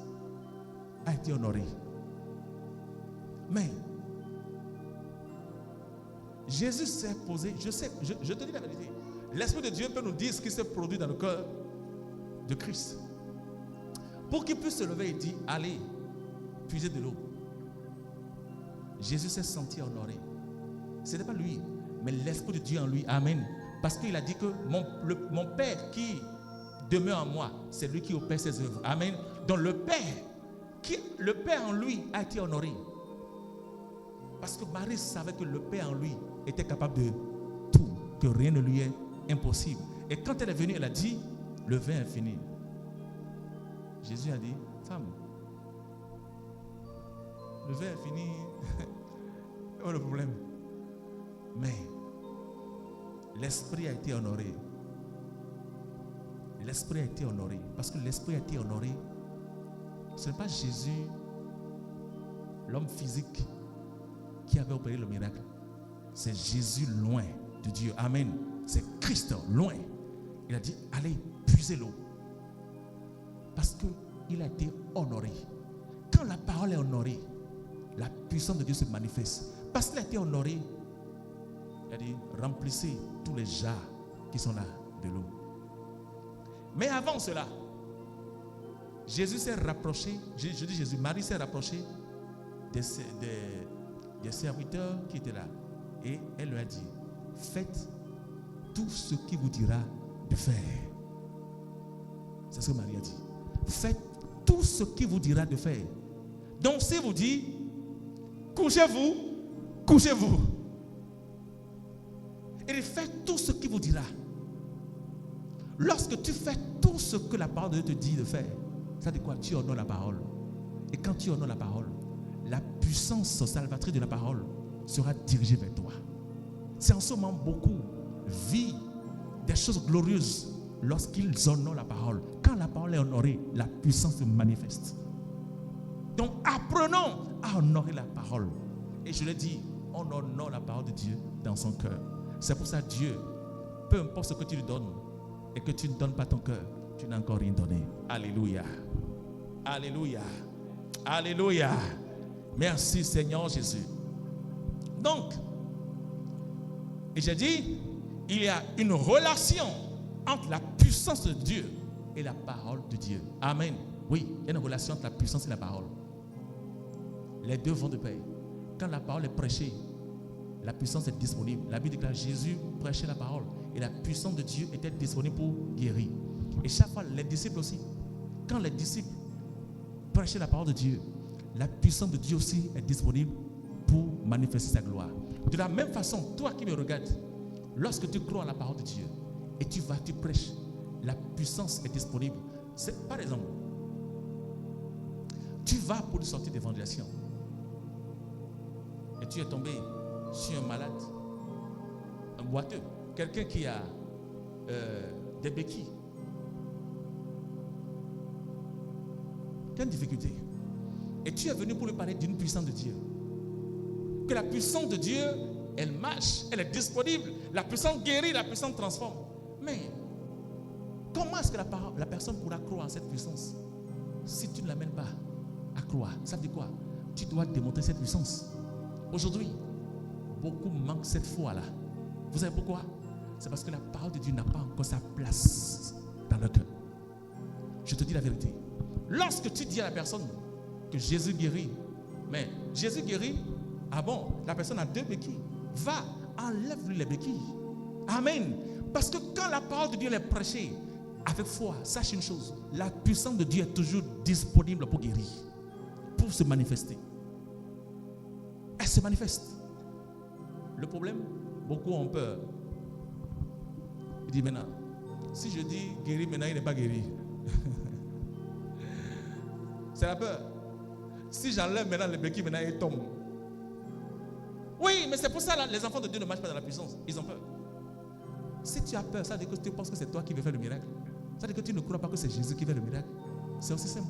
a été honoré. Mais Jésus s'est posé, je te dis la vérité, l'Esprit de Dieu peut nous dire ce qui s'est produit dans le cœur de Christ. Pour qu'il puisse se lever et dire, allez, puisez de l'eau. Jésus s'est senti honoré. Ce n'est pas lui, mais l'Esprit de Dieu en lui. Amen. Parce qu'il a dit que mon Père qui demeure en moi, c'est lui qui opère ses œuvres. Amen. Donc le Père en lui a été honoré. Parce que Marie savait que le Père en lui était capable de tout. que rien ne lui est impossible. Et quand elle est venue, elle a dit, le vin est fini. Jésus a dit, femme, le vin est fini. Oh, le problème. Mais l'esprit a été honoré. L'esprit a été honoré. Parce que l'esprit a été honoré. Ce n'est pas Jésus, l'homme physique, qui avait opéré le miracle. C'est Jésus loin de Dieu. Amen. C'est Christ loin. Il a dit, allez, puisez l'eau. Parce qu'il a été honoré. Quand la parole est honorée, la puissance de Dieu se manifeste. Parce qu'il a été honoré, il a dit, remplissez tous les jarres qui sont là de l'eau. Mais avant cela, Jésus s'est rapproché, je dis Jésus, Marie s'est rapprochée des serviteurs qui étaient là. Et elle lui a dit, faites tout ce qu'il vous dira de faire. C'est ce que Marie a dit. Faites tout ce qu'il vous dira de faire. Donc s'il vous dit, couchez-vous, couchez-vous. Il dit, faites tout ce qu'il vous dira. Lorsque tu fais tout ce que la parole de Dieu te dit de faire, ça dit quoi? Tu honores la parole. Et quand tu honores la parole, la puissance salvatrice de la parole sera dirigée vers toi. C'est en ce moment beaucoup vivent des choses glorieuses lorsqu'ils honorent la parole. Quand la parole est honorée, la puissance se manifeste. Donc apprenons à honorer la parole. Et je l'ai dit, on honore la parole de Dieu dans son cœur. C'est pour ça Dieu, peu importe ce que tu lui donnes et que tu ne donnes pas ton cœur, tu n'as encore rien donné. Alléluia. Alléluia. Alléluia. Merci Seigneur Jésus. Donc, et j'ai dit, il y a une relation entre la puissance de Dieu et la parole de Dieu. Amen. Oui, il y a une relation entre la puissance et la parole. Les deux vont de pair. Quand la parole est prêchée, la puissance est disponible. La Bible dit que Jésus prêchait la parole et la puissance de Dieu était disponible pour guérir. Et chaque fois, les disciples aussi, quand les disciples prêchaient la parole de Dieu, la puissance de Dieu aussi est disponible pour manifester sa gloire. De la même façon, toi qui me regardes, lorsque tu crois en la parole de Dieu et tu vas, tu prêches, la puissance est disponible. C'est, par exemple, tu vas pour une sortie d'évangélisation et tu es tombé sur un malade, un boiteux, quelqu'un qui a des béquilles. Quelle difficulté. Et tu es venu pour lui parler d'une puissance de Dieu. Que la puissance de Dieu, elle marche, elle est disponible. La puissance guérit, la puissance transforme. Mais comment est-ce que la personne pourra croire en cette puissance si tu ne l'amènes pas à croire? Ça veut dire quoi? Tu dois démontrer cette puissance. Aujourd'hui, beaucoup manquent cette foi-là. Vous savez pourquoi? C'est parce que la parole de Dieu n'a pas encore sa place dans leur cœur. Je te dis la vérité. Lorsque tu dis à la personne que Jésus guérit, mais Jésus guérit, ah bon, la personne a 2 béquilles. Va, enlève-lui les béquilles. Amen. Parce que quand la parole de Dieu est prêchée avec foi, sache une chose, la puissance de Dieu est toujours disponible pour guérir, pour se manifester. Elle se manifeste. Le problème, beaucoup ont peur. Il dit maintenant, si je dis guéri, maintenant il n'est pas guéri. C'est la peur. Si j'enlève maintenant les béquilles, maintenant ils tombent. Oui, mais c'est pour ça que les enfants de Dieu ne marchent pas dans la puissance. Ils ont peur. Si tu as peur, ça veut dire que tu penses que c'est toi qui veux faire le miracle. Ça veut dire que tu ne crois pas que c'est Jésus qui fait le miracle. C'est aussi simple.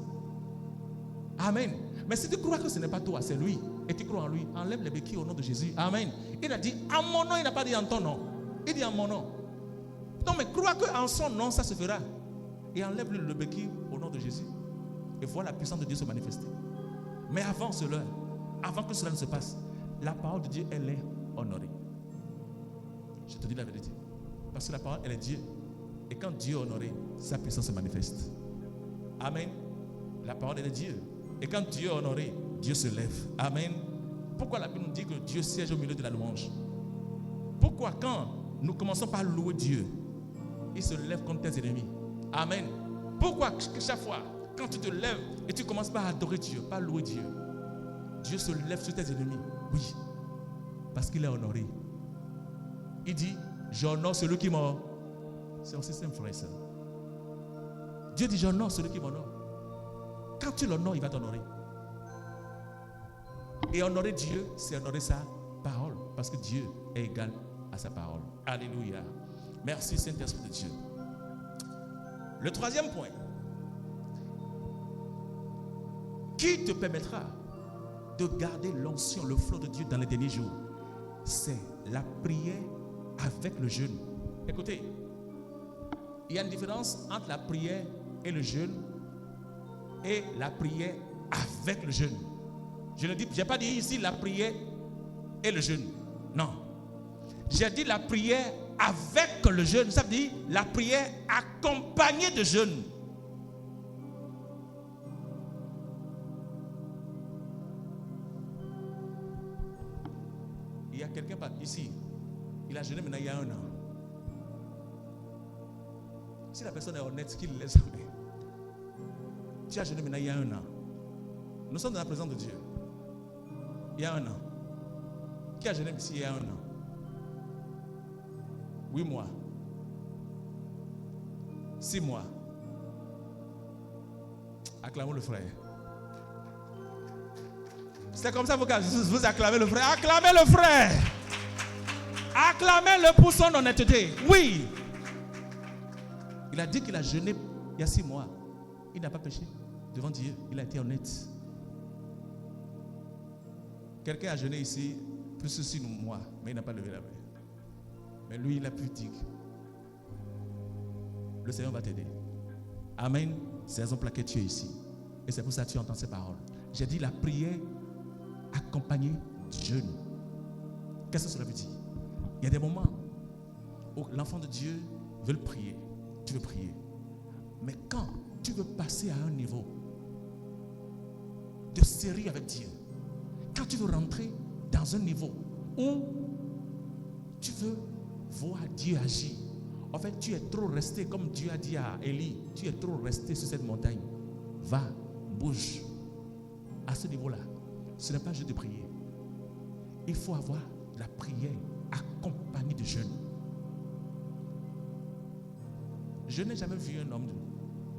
Amen. Mais si tu crois que ce n'est pas toi, c'est lui, et tu crois en lui, enlève les béquilles au nom de Jésus. Amen. Il a dit en mon nom, il n'a pas dit en ton nom. Il dit en mon nom. Non, mais crois qu'en son nom, ça se fera. Et enlève le béquille au nom de Jésus. Et vois la puissance de Dieu se manifester. Mais avant cela, avant que cela ne se passe, la parole de Dieu, elle est honorée. Je te dis la vérité. Parce que la parole, elle est Dieu. Et quand Dieu est honoré, sa puissance se manifeste. Amen. La parole, elle est Dieu. Et quand Dieu est honoré, Dieu se lève. Amen. Pourquoi la Bible nous dit que Dieu siège au milieu de la louange? Pourquoi quand nous commençons par louer Dieu, il se lève contre tes ennemis? Amen. Pourquoi chaque fois, quand tu te lèves et tu commences par adorer Dieu, par louer Dieu, Dieu se lève sur tes ennemis? Oui, parce qu'il est honoré. Il dit, J'honore celui qui m'honore. C'est un système, frère et soeur. Dieu dit, j'honore celui qui m'honore. Quand tu l'honores, il va t'honorer. Et honorer Dieu, c'est honorer sa parole. Parce que Dieu est égal à sa parole. Alléluia. Merci Saint-Esprit de Dieu. Le troisième point. Qui te permettra de garder l'onction, le flot de Dieu dans les derniers jours? C'est la prière avec le jeûne. Écoutez, il y a une différence entre la prière et le jeûne et la prière avec le jeûne. Je ne dis, j'ai pas dit ici la prière et le jeûne. Non. J'ai dit la prière avec le jeûne. Ça veut dire la prière accompagnée de jeûne. Il y a quelqu'un ici, il a jeûné maintenant il y a 1 an. Si la personne est honnête, qu'il laisse aller. Tu as jeûné maintenant il y a 1 an. Nous sommes dans la présence de Dieu. Il y a 1 an. Qui a jeûné ici il y a 1 an? 8 mois. 6 mois. Acclamons le frère. C'est comme ça que vous acclamez le frère. Acclamez le frère. Acclamez-le pour son honnêteté. Oui. Il a dit qu'il a jeûné il y a 6 mois. Il n'a pas péché devant Dieu. Il a été honnête. Quelqu'un a jeûné ici plus de 6 mois, mais il n'a pas levé la main. Mais lui, il a pu dire. Le Seigneur va t'aider. Amen. C'est la raison pour laquelle tu es ici. Et c'est pour ça que tu entends ces paroles. J'ai dit la prière accompagnée du jeûne. Qu'est-ce que cela veut dire? Il y a des moments où l'enfant de Dieu veut le prier. Tu veux prier. Mais quand tu veux passer à un niveau de série avec Dieu, quand tu veux rentrer dans un niveau où tu veux voir Dieu agir, en fait tu es trop resté, comme Dieu a dit à Élie, tu es trop resté sur cette montagne. Va, bouge. À ce niveau-là, ce n'est pas juste de prier. Il faut avoir la prière accompagnée de jeûne. Je n'ai jamais vu un homme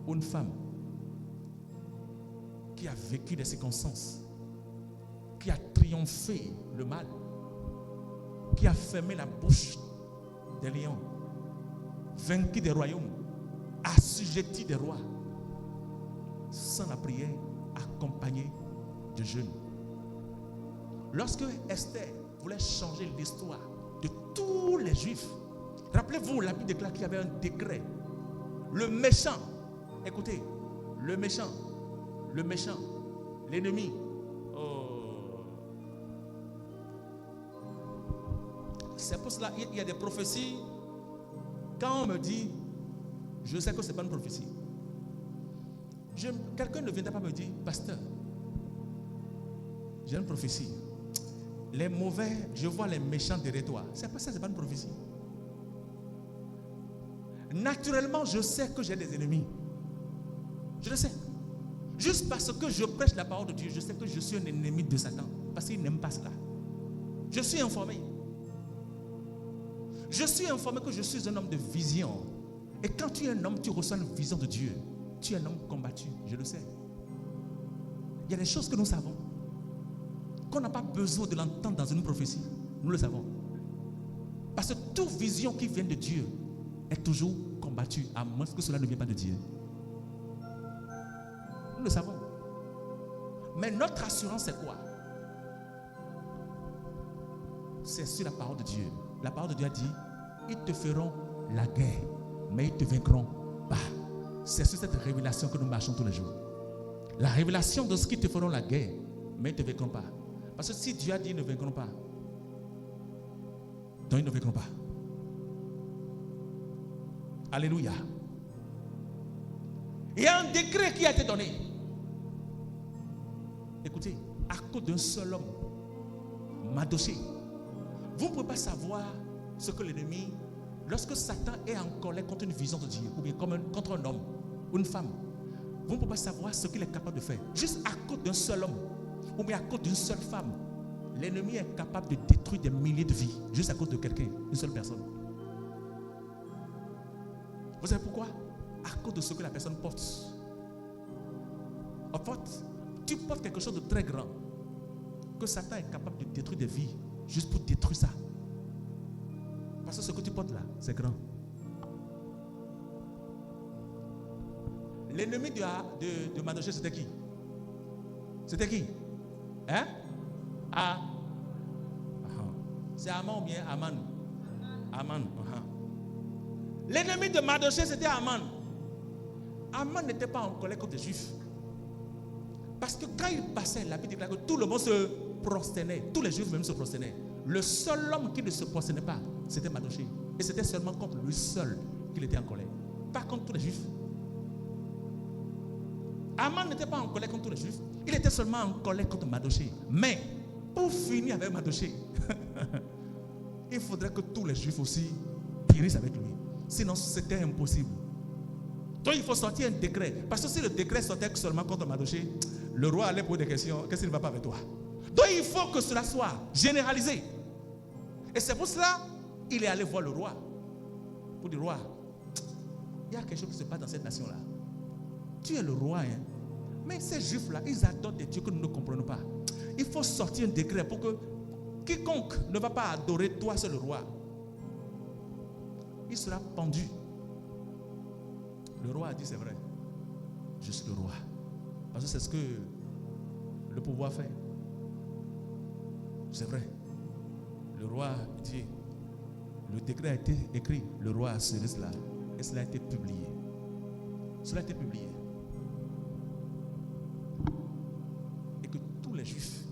ou une femme qui a vécu des circonstances, qui a triomphé le mal, qui a fermé la bouche des lions, vaincu des royaumes, assujetti des rois, sans la prière accompagnée de jeûne. Lorsque Esther voulait changer l'histoire de tous les Juifs, rappelez-vous, la Bible déclare qu'il y avait un décret. Le méchant, écoutez, le méchant, l'ennemi. C'est pour cela qu'il y a des prophéties. Quand on me dit, je sais que ce n'est pas une prophétie. Quelqu'un ne viendra pas me dire, pasteur, j'ai une prophétie. Les mauvais, je vois les méchants derrière toi. C'est pas ça, c'est pas une prophétie. Naturellement, je sais que j'ai des ennemis. Je le sais. Juste parce que je prêche la parole de Dieu, je sais que je suis un ennemi de Satan. Parce qu'il n'aime pas cela. Je suis informé. Je suis informé que je suis un homme de vision. Et quand tu es un homme, tu reçois une vision de Dieu. Tu es un homme combattu, je le sais. Il y a des choses que nous savons, qu'on n'a pas besoin de l'entendre dans une prophétie. Nous le savons. Parce que toute vision qui vient de Dieu est toujours combattue, à moins que cela ne vienne pas de Dieu. Nous le savons. Mais notre assurance, c'est quoi? C'est sur la parole de Dieu. La parole de Dieu a dit, ils te feront la guerre, mais ils ne te vaincront pas. C'est sur cette révélation que nous marchons tous les jours. La révélation de ce qui te feront la guerre, mais ils ne te vaincront pas. Parce que si Dieu a dit ils ne vaincront pas, donc ils ne vaincront pas. Alléluia. Il y a un décret qui a été donné. Écoutez, à cause d'un seul homme, Madoché, vous ne pouvez pas savoir ce que l'ennemi, lorsque Satan est en colère contre une vision de Dieu, ou bien contre un homme ou une femme, vous ne pouvez pas savoir ce qu'il est capable de faire. Juste à cause d'un seul homme, ou bien à cause d'une seule femme, l'ennemi est capable de détruire des milliers de vies, juste à cause de quelqu'un, une seule personne. Vous savez pourquoi? À cause de ce que la personne porte. En fait, tu portes quelque chose de très grand que Satan est capable de détruire des vies juste pour détruire ça. Parce que ce que tu portes là, c'est grand. L'ennemi de Mardochée, c'était qui? C'était qui? Hein? C'est Aman ou bien Aman? Aman. L'ennemi de Mardochée, c'était Aman. Aman n'était pas en colère contre les Juifs. Parce que quand il passait, la Bible déclare que tout le monde se prosternait. Tous les Juifs même se prosternaient. Le seul homme qui ne se prosternait pas, c'était Mardochée. Et c'était seulement contre lui seul qu'il était en colère. Pas contre tous les Juifs. Aman n'était pas en colère contre tous les Juifs. Il était seulement en colère contre Mardochée. Mais, pour finir avec Mardochée, il faudrait que tous les Juifs aussi périssent avec lui. Sinon, c'était impossible. Donc, il faut sortir un décret. Parce que si le décret sortait seulement contre Mardochée, le roi allait poser des questions. Qu'est-ce qui ne va pas avec toi? Donc, il faut que cela soit généralisé. Et c'est pour cela qu'il est allé voir le roi. Pour dire, roi, il y a quelque chose qui se passe dans cette nation-là. Tu es le roi, hein? Mais ces Juifs-là, ils adorent des dieux que nous ne comprenons pas. Il faut sortir un décret pour que quiconque ne va pas adorer toi, c'est le roi. Il sera pendu. Le roi a dit, c'est vrai, je suis le roi. Parce que c'est ce que le pouvoir fait. C'est vrai. Le roi dit, le décret a été écrit, le roi a scellé cela. Et cela a été publié. Cela a été publié. Et que tous les Juifs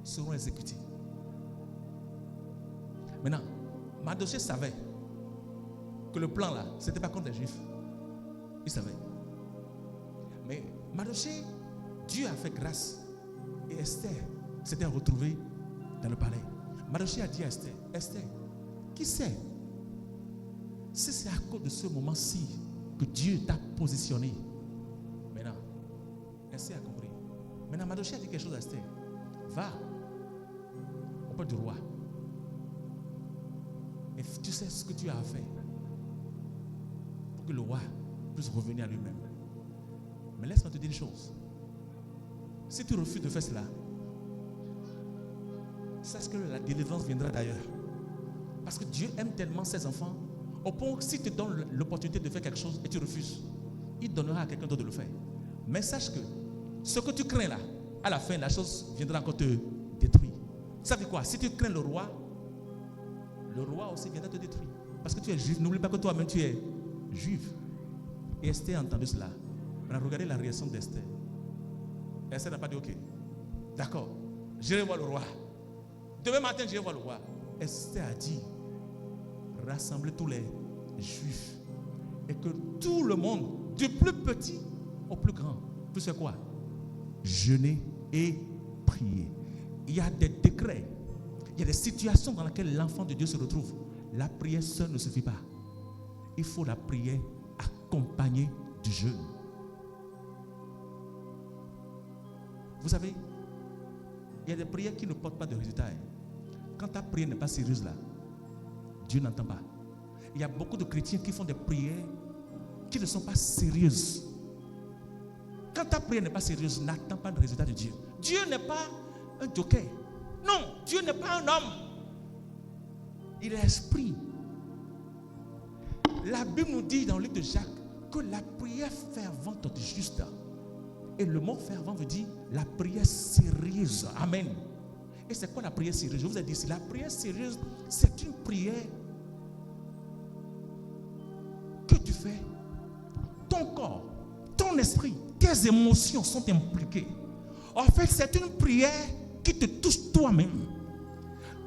seront exécutés. Maintenant, Mardochée savait que le plan là, ce n'était pas contre les Juifs. Il savait. Mais Mardochée, Dieu a fait grâce. Et Esther s'était retrouvée dans le palais. Mardochée a dit à Esther, Esther, qui sait si c'est à cause de ce moment-ci que Dieu t'a positionné. Maintenant, Esther a compris. Maintenant, Mardochée a dit quelque chose à Esther. Va auprès du roi. Et tu sais ce que tu as à faire pour que le roi puisse revenir à lui-même. Mais laisse-moi te dire une chose. Si tu refuses de faire cela, sache que la délivrance viendra d'ailleurs. Parce que Dieu aime tellement ses enfants, au point que si tu donnes l'opportunité de faire quelque chose et tu refuses, il donnera à quelqu'un d'autre de le faire. Mais sache que ce que tu crains là, à la fin, la chose viendra encore te détruire. Ça veut dire quoi? Si tu crains le roi aussi viendra te détruire. Parce que tu es juif. N'oublie pas que toi-même tu es juif. Et Esther a entendu cela. Maintenant, regardez la réaction d'Esther. Esther n'a pas dit ok. D'accord, j'irai voir le roi. Demain matin, j'irai voir le roi. Esther a dit, rassemblez tous les juifs. Et que tout le monde, du plus petit au plus grand, puisse faire quoi? Jeûner et prier. Il y a des décrets. Il y a des situations dans lesquelles l'enfant de Dieu se retrouve. La prière seule ne suffit pas. Il faut la prière accompagnée du jeûne. Vous savez, il y a des prières qui ne portent pas de résultat. Quand ta prière n'est pas sérieuse là, Dieu n'entend pas. Il y a beaucoup de chrétiens qui font des prières qui ne sont pas sérieuses. Quand ta prière n'est pas sérieuse, n'attends pas le résultat de Dieu. Dieu n'est pas un joker. Non, Dieu n'est pas un homme. Il est esprit. La Bible nous dit dans le livre de Jacques que la prière fervente du juste. Et le mot fervent veut dire la prière sérieuse. Amen. Et c'est quoi la prière sérieuse? Je vous ai dit, la prière sérieuse, c'est une prière que tu fais. Ton corps, ton esprit, tes émotions sont impliquées. En fait, c'est une prière qui te touche toi-même.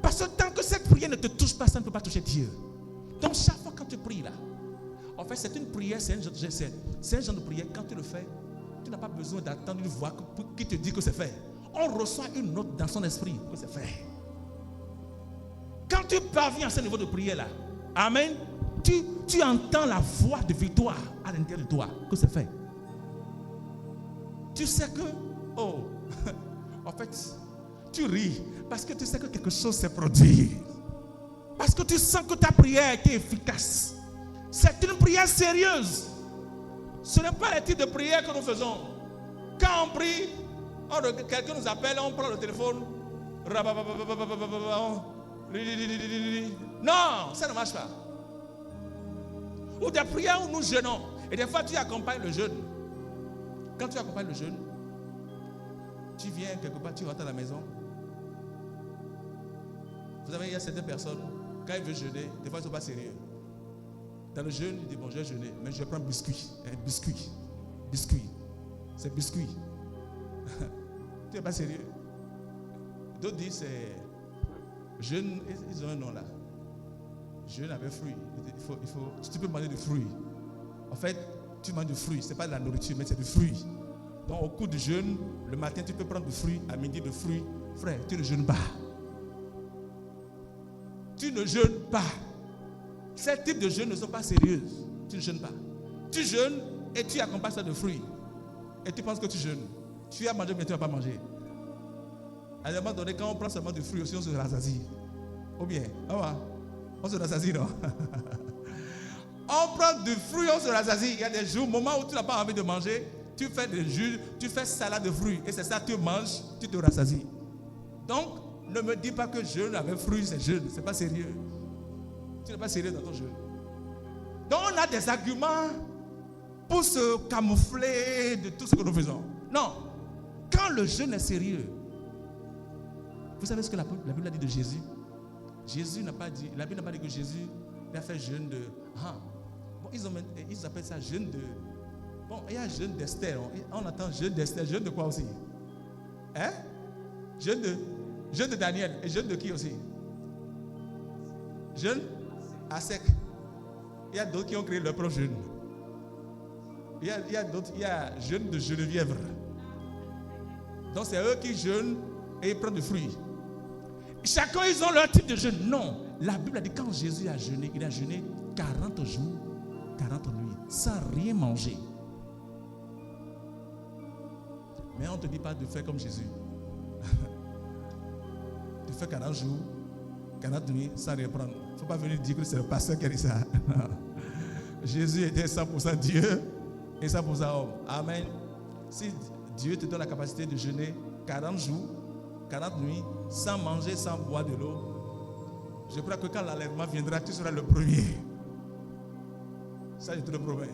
Parce que tant que cette prière ne te touche pas, ça ne peut pas toucher Dieu. Donc chaque fois quand tu pries là, en fait c'est une prière, c'est un genre de prière, quand tu le fais, tu n'as pas besoin d'attendre une voix qui te dit que c'est fait. On reçoit une note dans son esprit que c'est fait. Quand tu parviens à ce niveau de prière là, amen, tu entends la voix de victoire à l'intérieur de toi, que c'est fait. Tu sais que, oh, en fait, tu ris parce que tu sais que quelque chose s'est produit. Parce que tu sens que ta prière a été efficace. C'est une prière sérieuse. Ce n'est pas le type de prière que nous faisons. Quand on prie, quelqu'un nous appelle, on prend le téléphone. Non, ça ne marche pas. Ou des prières où nous jeûnons. Et des fois, tu accompagnes le jeûne. Quand tu accompagnes le jeûne, tu viens quelque part, tu rentres à la maison. Vous savez, il y a certaines personnes, quand ils veulent jeûner, des fois, ils ne sont pas sérieux. Dans le jeûne, ils disent, bon, je vais jeûner, mais je vais prendre biscuit. Biscuit. C'est biscuit. Tu n'es pas sérieux. D'autres disent, c'est jeûne, ils ont un nom là. Jeûne avec fruits. Tu peux manger des fruits. En fait, tu manges des fruits. Ce n'est pas de la nourriture, mais c'est des fruits. Donc, au cours du jeûne, le matin, tu peux prendre des fruits. À midi, des fruits. Frère, tu ne jeûnes pas. Tu ne jeûnes pas. Ces types de jeûnes ne sont pas sérieux. Tu ne jeûnes pas. Tu jeûnes et tu accompagnes ça de fruits. Et tu penses que tu jeûnes. Tu as mangé, mais tu ne vas pas manger. À un moment donné, quand on prend seulement du fruit aussi, on se rassasie. Ou bien, on se rassasie, non? On prend du fruit, on se rassasie. Il y a des jours, moments où tu n'as pas envie de manger, tu fais des jus, tu fais salade de fruits. Et c'est ça, tu manges, tu te rassasies. Donc, ne me dis pas que jeûne avec fruits, c'est jeûne. Ce n'est pas sérieux. Tu n'es pas sérieux dans ton jeûne. Donc, on a des arguments pour se camoufler de tout ce que nous faisons. Non. Quand le jeûne est sérieux, vous savez ce que la Bible a dit de Jésus? Jésus n'a pas dit, la Bible n'a pas dit que Jésus a fait jeûne de... Bon, ils appellent ça jeûne de... Bon, il y a jeûne d'Esther. On attend jeûne d'Esther. Jeûne de quoi aussi? Hein? Jeûne de Daniel. Et jeûne de qui aussi? Jeûne à sec. Il y a d'autres qui ont créé leur propre jeûne. Il y a d'autres, il y a jeûne de Geneviève. Donc c'est eux qui jeûnent et ils prennent des fruits. Chacun, ils ont leur type de jeûne. Non. La Bible a dit quand Jésus a jeûné, il a jeûné 40 jours, 40 nuits, sans rien manger. Mais on ne te dit pas de faire comme Jésus. Tu fais 40 jours, 40 nuits, sans rien prendre. Il ne faut pas venir dire que c'est le pasteur qui a dit ça. Jésus était 100% Dieu et 100% homme. Amen. Si Dieu te donne la capacité de jeûner 40 jours, 40 nuits, sans manger, sans boire de l'eau, je crois que quand l'enlèvement viendra, tu seras le premier. Ça, je te le promets.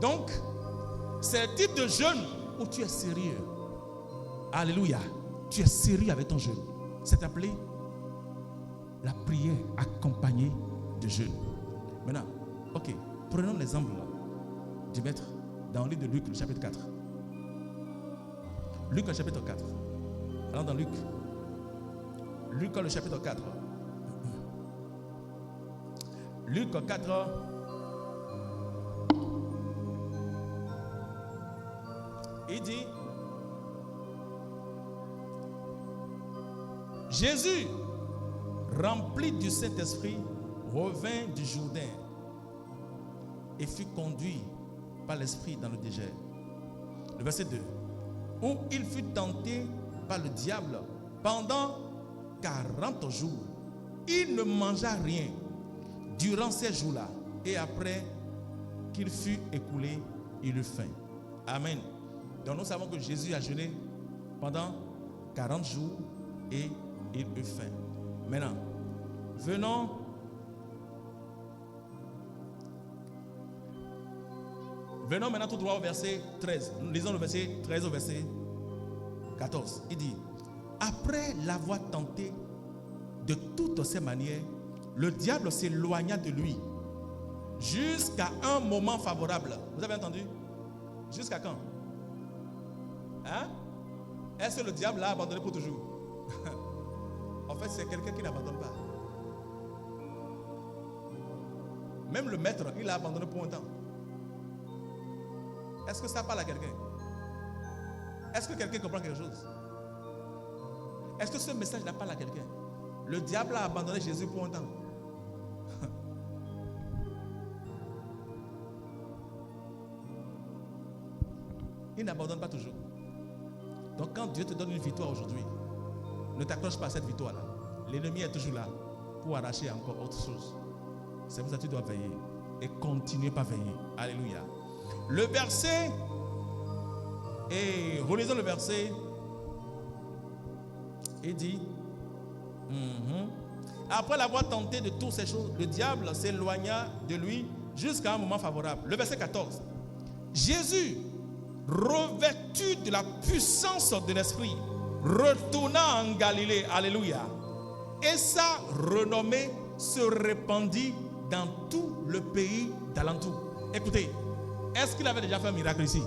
Donc, c'est le type de jeûne où tu es sérieux. Alléluia. Tu es sérieux avec ton jeûne. C'est appelé la prière accompagnée de jeûne. Maintenant, ok, prenons l'exemple du maître dans le livre de Luc, le chapitre 4. Luc, le chapitre 4. Allons dans Luc. Luc, le chapitre 4. Luc 4. Il dit, Jésus, rempli du Saint-Esprit, revint du Jourdain et fut conduit par l'Esprit dans le désert. Le verset 2. Où il fut tenté par le diable pendant 40 jours. Il ne mangea rien durant ces jours-là. Et après qu'il fut écoulé, il eut faim. Amen. Donc nous savons que Jésus a jeûné pendant 40 jours et il eut faim. Maintenant, venons maintenant tout droit au verset 13. Nous lisons le verset 13 au verset 14. Il dit, après l'avoir tenté de toutes ses manières, le diable s'éloigna de lui jusqu'à un moment favorable. Vous avez entendu? Jusqu'à quand? Hein? Est-ce que le diable l'a abandonné pour toujours? En fait, c'est quelqu'un qui n'abandonne pas. Même le maître, il l'a abandonné pour un temps. Est-ce que ça parle à quelqu'un? Est-ce que quelqu'un comprend quelque chose? Est-ce que ce message-là parle à quelqu'un? Le diable a abandonné Jésus pour un temps. Il n'abandonne pas toujours. Donc quand Dieu te donne une victoire aujourd'hui, ne t'accroche pas à cette victoire-là. L'ennemi est toujours là pour arracher encore autre chose. C'est pour ça que tu dois veiller. et continuez par veiller. Alléluia. Le verset, et relisons le verset, il dit, après l'avoir tenté de toutes ces choses, le diable s'éloigna de lui jusqu'à un moment favorable. Le verset 14. Jésus, revêtu de la puissance de l'Esprit, retourna en Galilée. Alléluia. Et sa renommée se répandit dans tout le pays d'alentour. Écoutez, est-ce qu'il avait déjà fait un miracle ici?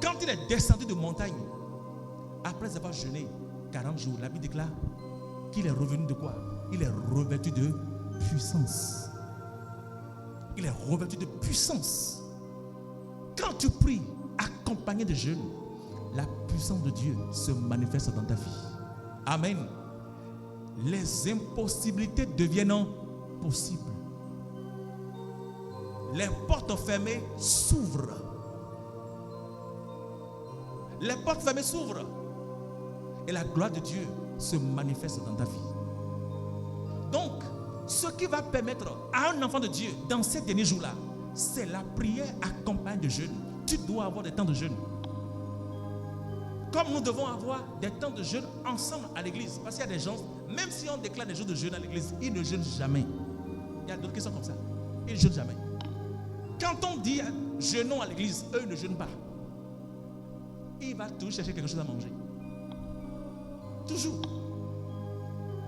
Quand il est descendu de montagne, après avoir jeûné 40 jours, la Bible déclare qu'il est revenu de quoi? Il est revêtu de puissance. Il est revêtu de puissance. Quand tu pries accompagné de jeûne, la puissance de Dieu se manifeste dans ta vie. Amen. Les impossibilités deviennent possibles. Les portes fermées s'ouvrent. Les portes fermées s'ouvrent. Et la gloire de Dieu se manifeste dans ta vie. Donc, ce qui va permettre à un enfant de Dieu dans ces derniers jours-là, c'est la prière accompagnée de jeûne. Tu dois avoir des temps de jeûne. Comme nous devons avoir des temps de jeûne ensemble à l'église. Parce qu'il y a des gens, même si on déclare des jours de jeûne à l'église, ils ne jeûnent jamais. Il y a d'autres qui sont comme ça. Ils ne jeûnent jamais. Quand on dit jeûnons à l'église, eux ne jeûnent pas. Il va toujours chercher quelque chose à manger. Toujours.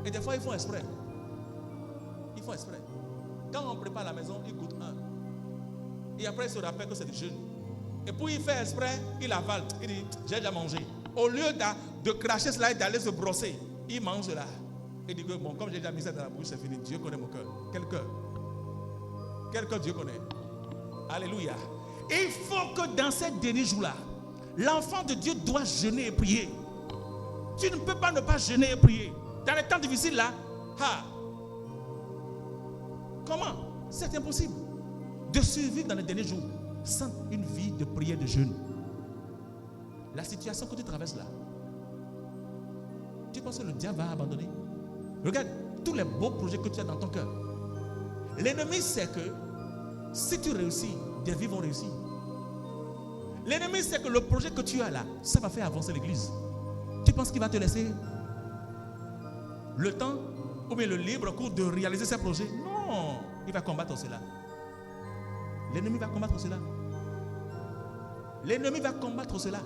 Et des fois, ils font exprès. Ils font exprès. Quand on prépare la maison, ils goûtent un. Et après, ils se rappellent que c'est du jeûne. Et pour y faire exprès, il avale. Il dit, j'ai déjà mangé. Au lieu de cracher cela et d'aller se brosser, il mange cela. Il dit que bon, comme j'ai déjà mis ça dans la bouche, c'est fini. Dieu connaît mon cœur. Quel cœur? Quel cœur Dieu connaît? Alléluia. Et il faut que dans ces derniers jours-là, l'enfant de Dieu doit jeûner et prier. Tu ne peux pas ne pas jeûner et prier. Dans les temps difficiles là, comment? C'est impossible de survivre dans les derniers jours sans une vie de prière, de jeûne. La situation que tu traverses là, tu penses que le diable va abandonner? Regarde tous les beaux projets que tu as dans ton cœur. L'ennemi sait que si tu réussis, des vies vont réussir. L'ennemi sait que le projet que tu as là, ça va faire avancer l'église. Tu penses qu'il va te laisser le temps ou bien le libre cours de réaliser ces projets? Non, il va combattre cela. L'ennemi va combattre cela. L'ennemi va combattre cela.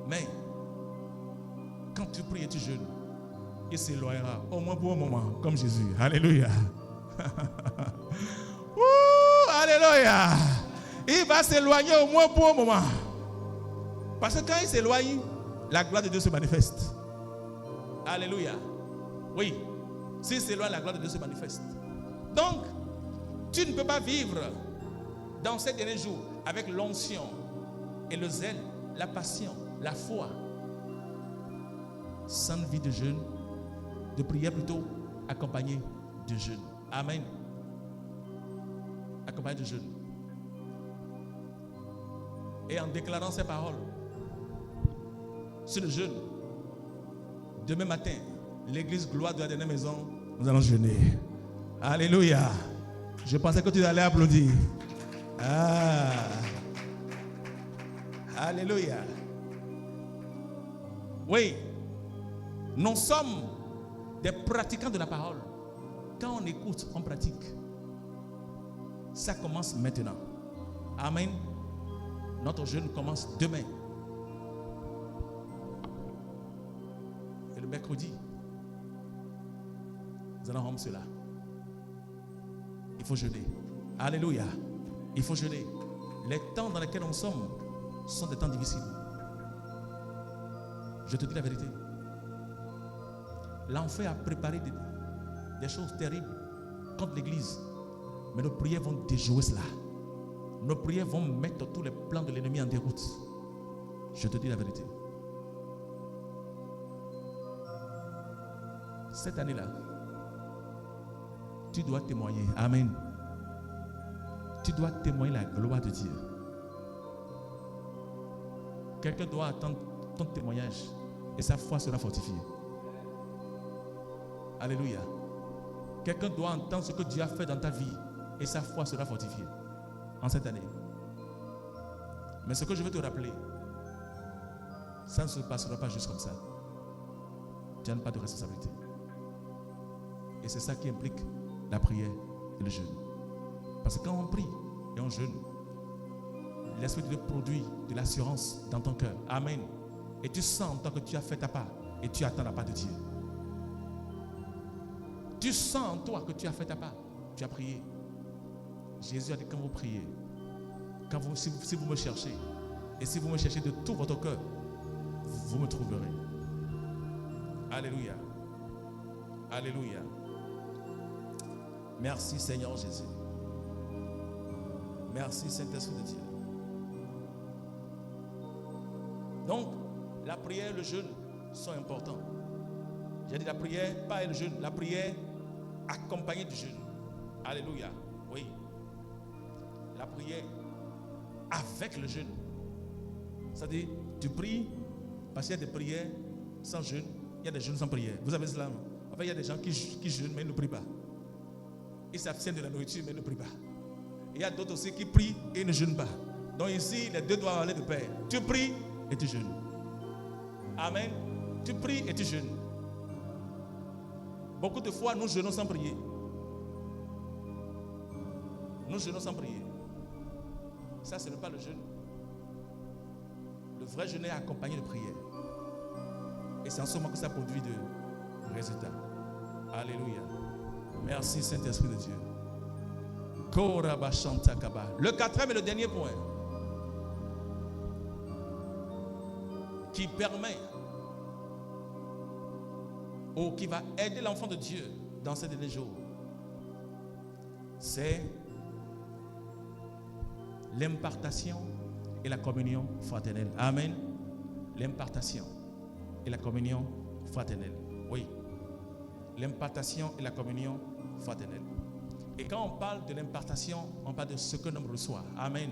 Mais quand tu pries et tu jeûnes, il s'éloignera au moins pour un moment, comme Jésus. Alléluia. Alléluia. Il va s'éloigner au moins pour un moment. Parce que quand il s'éloigne, la gloire de Dieu se manifeste. Alléluia. Oui. S'il s'éloigne, la gloire de Dieu se manifeste. Donc, tu ne peux pas vivre dans ces derniers jours avec l'onction et le zèle, la passion, la foi, sans vie de jeûne, de prière plutôt, accompagnée de jeûne. Amen. Accompagné de jeûne. Et en déclarant ces paroles sur le jeûne, demain matin, l'église gloire de la dernière maison, nous allons jeûner. Alléluia. Je pensais que tu allais applaudir. Alléluia. Oui, nous sommes des pratiquants de la parole. Quand on écoute, on pratique. Ça commence maintenant. Amen. Notre jeûne commence demain. Et le mercredi, nous allons rendre cela. Il faut jeûner. Alléluia. Il faut jeûner. Les temps dans lesquels nous sommes sont des temps difficiles. Je te dis la vérité. L'enfer a préparé des choses terribles contre l'église. Mais nos prières vont déjouer cela. Nos prières vont mettre tous les plans de l'ennemi en déroute. Je te dis la vérité. Cette année-là, tu dois témoigner. Amen. Tu dois témoigner la gloire de Dieu. Quelqu'un doit attendre ton témoignage et sa foi sera fortifiée. Alléluia. Quelqu'un doit entendre ce que Dieu a fait dans ta vie et sa foi sera fortifiée en cette année. Mais ce que je veux te rappeler, ça ne se passera pas juste comme ça. Tu n'as pas de responsabilité. Et c'est ça qui implique la prière et le jeûne. Parce que quand on prie et on jeûne, l'Esprit de Dieu produit de l'assurance dans ton cœur. Amen. Et tu sens en toi que tu as fait ta part et tu attends la part de Dieu. Tu sens en toi que tu as fait ta part. Tu as prié. Jésus a dit quand vous priez, si vous me cherchez, et si vous me cherchez de tout votre cœur, vous me trouverez. Alléluia. Alléluia. Merci Seigneur Jésus. Merci Saint-Esprit de Dieu. Donc, la prière et le jeûne sont importants. J'ai dit la prière, pas le jeûne, la prière accompagnée du jeûne. Alléluia. Oui. La prière avec le jeûne. C'est-à-dire, tu pries parce qu'il y a des prières sans jeûne, il y a des jeûnes sans prière. Vous avez cela, non? En fait, il y a des gens qui jeûnent mais ils ne prient pas. Ils s'abstiennent de la nourriture mais ils ne prient pas. Il y a d'autres aussi qui prient et ne jeûnent pas. Donc ici, les deux doivent aller de pair. Tu pries et tu jeûnes. Amen. Tu pries et tu jeûnes. Beaucoup de fois, nous jeûnons sans prier. Nous jeûnons sans prier. Ça, ce n'est pas le jeûne. Le vrai jeûne est accompagné de prière. Et c'est en ce moment que ça produit de résultats. Alléluia. Merci Saint-Esprit de Dieu. Le quatrième et le dernier point qui permet ou qui va aider l'enfant de Dieu dans ces derniers jours, c'est l'impartation et la communion fraternelle. Amen. L'impartation et la communion fraternelle. Oui. L'impartation et la communion fraternelle. Et quand on parle de l'impartation, on parle de ce qu'un homme reçoit. Amen.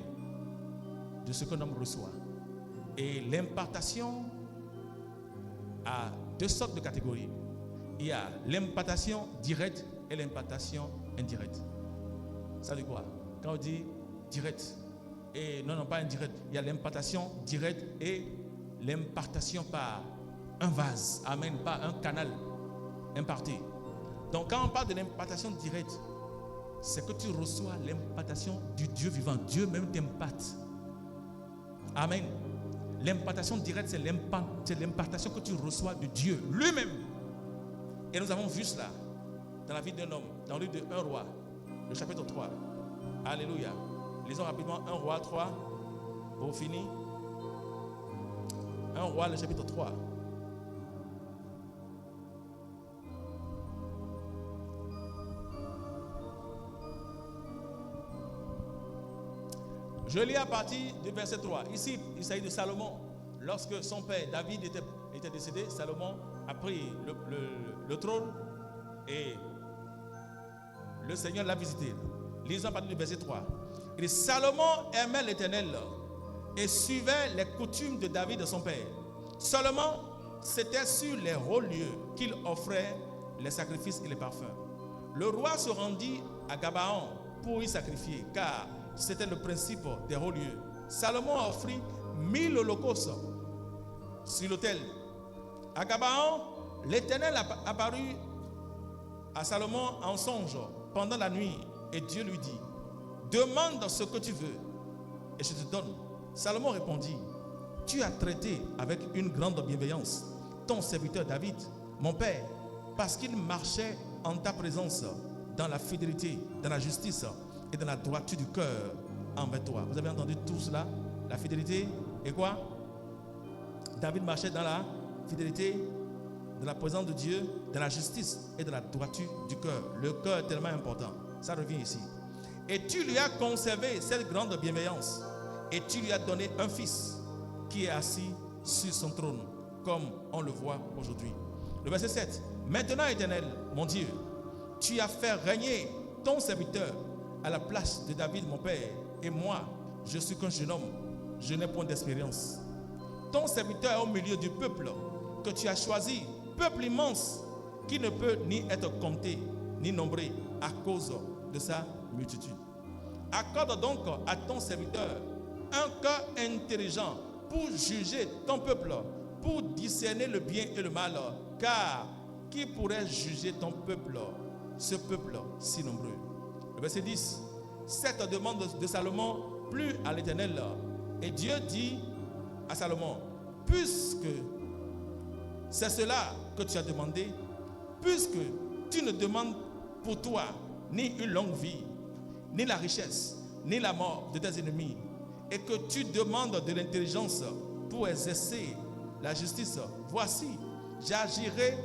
De ce qu'un homme reçoit. Et l'impartation a deux sortes de catégories. Il y a l'impartation directe et l'impartation indirecte. Ça veut dire quoi? Quand on dit direct et non pas indirect, il y a l'impartation directe et l'impartation par un vase. Amen. Par un canal imparté. Donc quand on parle de l'impartation directe, c'est que tu reçois l'impartation du Dieu vivant. Dieu même t'imparte. Amen. L'impartation directe, c'est l'impartation que tu reçois de Dieu lui-même. Et nous avons vu cela dans la vie d'un homme, dans le livre de 1 roi, le chapitre 3. Alléluia. Lisons rapidement 1 roi 3 pour finir. 1 roi, le chapitre 3. Je lis à partir du verset 3. Ici, il s'agit de Salomon. Lorsque son père David était décédé, Salomon a pris le trône et le Seigneur l'a visité. Lisons à partir du verset 3. Il dit, Salomon aimait l'Éternel et suivait les coutumes de David, de son père. Seulement, c'était sur les hauts lieux qu'il offrait les sacrifices et les parfums. Le roi se rendit à Gabaon pour y sacrifier, car c'était le principe des hauts lieux. Salomon offrit 1000 holocaustes sur l'autel. À Gabaon, l'Éternel apparut à Salomon en songe pendant la nuit et Dieu lui dit, demande ce que tu veux et je te donne. Salomon répondit, tu as traité avec une grande bienveillance ton serviteur David, mon père, parce qu'il marchait en ta présence dans la fidélité, dans la justice et dans la droiture du cœur envers toi. Vous avez entendu tout cela? La fidélité et quoi? David marchait dans la fidélité, dans la présence de Dieu, dans la justice et dans la droiture du cœur. Le cœur est tellement important. Ça revient ici. Et tu lui as conservé cette grande bienveillance. Et tu lui as donné un fils qui est assis sur son trône, comme on le voit aujourd'hui. Le verset 7. Maintenant, Éternel, mon Dieu, tu as fait régner ton serviteur à la place de David, mon père. Et moi, je suis qu'un jeune homme. Je n'ai point d'expérience. Ton serviteur est au milieu du peuple que tu as choisi, peuple immense qui ne peut ni être compté ni nombré à cause de sa multitude. Accorde donc à ton serviteur un cœur intelligent pour juger ton peuple, pour discerner le bien et le mal, car qui pourrait juger ton peuple, ce peuple si nombreux? Le verset 10, cette demande de Salomon plut à l'Éternel, et Dieu dit à Salomon, puisque c'est cela que tu as demandé, puisque tu ne demandes pour toi ni une longue vie, ni la richesse, ni la mort de tes ennemis, et que tu demandes de l'intelligence pour exercer la justice, voici, j'agirai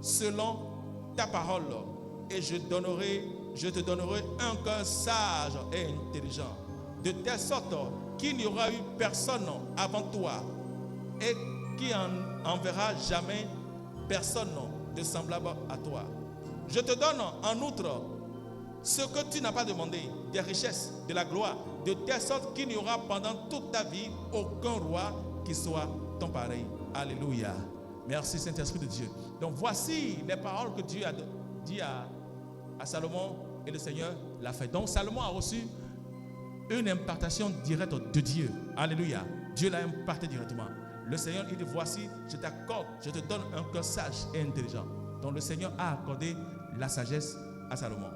selon ta parole, et je te donnerai un cœur sage et intelligent, de telle sorte qu'il n'y aura eu personne avant toi, et qui enverra jamais personne de semblable à toi. Je te donne en outre ce que tu n'as pas demandé, des richesses, de la gloire, de telle sorte qu'il n'y aura pendant toute ta vie aucun roi qui soit ton pareil. Alléluia. Merci Saint-Esprit de Dieu. Donc voici les paroles que Dieu a dit à Salomon, et le Seigneur l'a fait. Donc Salomon a reçu une impartation directe de Dieu. Alléluia. Dieu l'a imparté directement. Le Seigneur, il dit, voici, je t'accorde, je te donne un cœur sage et intelligent. Donc le Seigneur a accordé la sagesse à Salomon.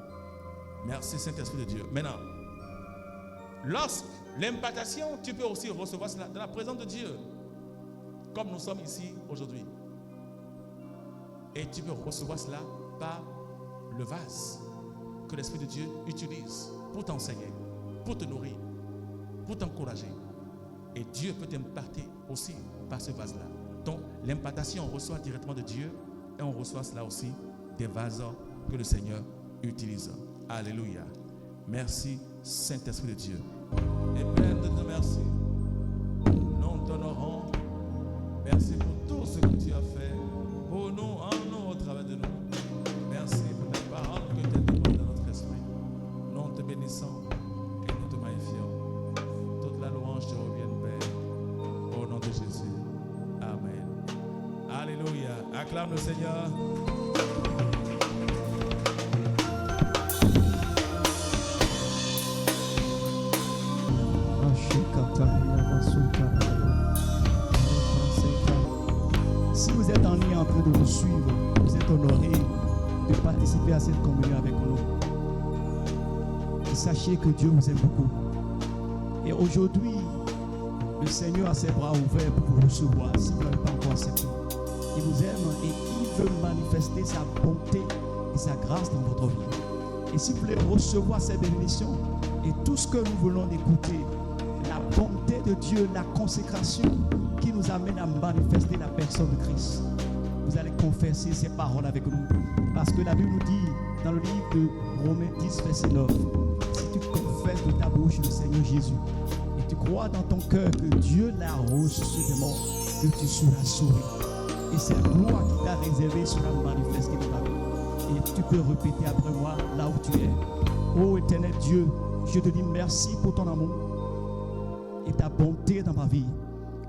Merci Saint-Esprit de Dieu. Maintenant, lorsque l'impartation, tu peux aussi recevoir cela dans la présence de Dieu, comme nous sommes ici aujourd'hui. Et tu peux recevoir cela par le vase que l'Esprit de Dieu utilise pour t'enseigner, pour te nourrir, pour t'encourager. Et Dieu peut t'imparter aussi par ce vase-là. Donc, l'impartation, on reçoit directement de Dieu, et on reçoit cela aussi des vases que le Seigneur utilise. Alléluia. Merci, Saint-Esprit de Dieu. Et Père, de te merci. Nous t'honorons. Merci pour tout ce que tu as fait pour nous, en nous, au travers de nous. Merci pour les paroles que tu as données dans notre esprit. Nous te bénissons et nous te magnifions. Toute la louange te revienne, Père, au nom de Jésus. Amen. Alléluia. Acclame le Seigneur. Si vous êtes en ligne en train de nous suivre, vous êtes honorés de participer à cette communion avec nous. Et sachez que Dieu vous aime beaucoup. Et aujourd'hui, le Seigneur a ses bras ouverts pour vous recevoir si vous n'avez pas encore accepté. Il vous aime et il veut manifester sa bonté et sa grâce dans votre vie. Et si vous voulez recevoir ces bénédictions et tout ce que nous voulons écouter, la bonté de Dieu, la consécration qui nous amène à manifester la personne de Christ, vous allez confesser ces paroles avec nous. Parce que la Bible nous dit dans le livre de Romains 10, verset 9, si tu confesses de ta bouche le Seigneur Jésus et tu crois dans ton cœur que Dieu l'a ressuscité des morts, que tu seras sauvé. Et cette gloire qui t'a réservée sera manifestée dans ta vie. Et tu peux répéter après moi là où tu es. Ô éternel Dieu, je te dis merci pour ton amour et ta bonté dans ma vie.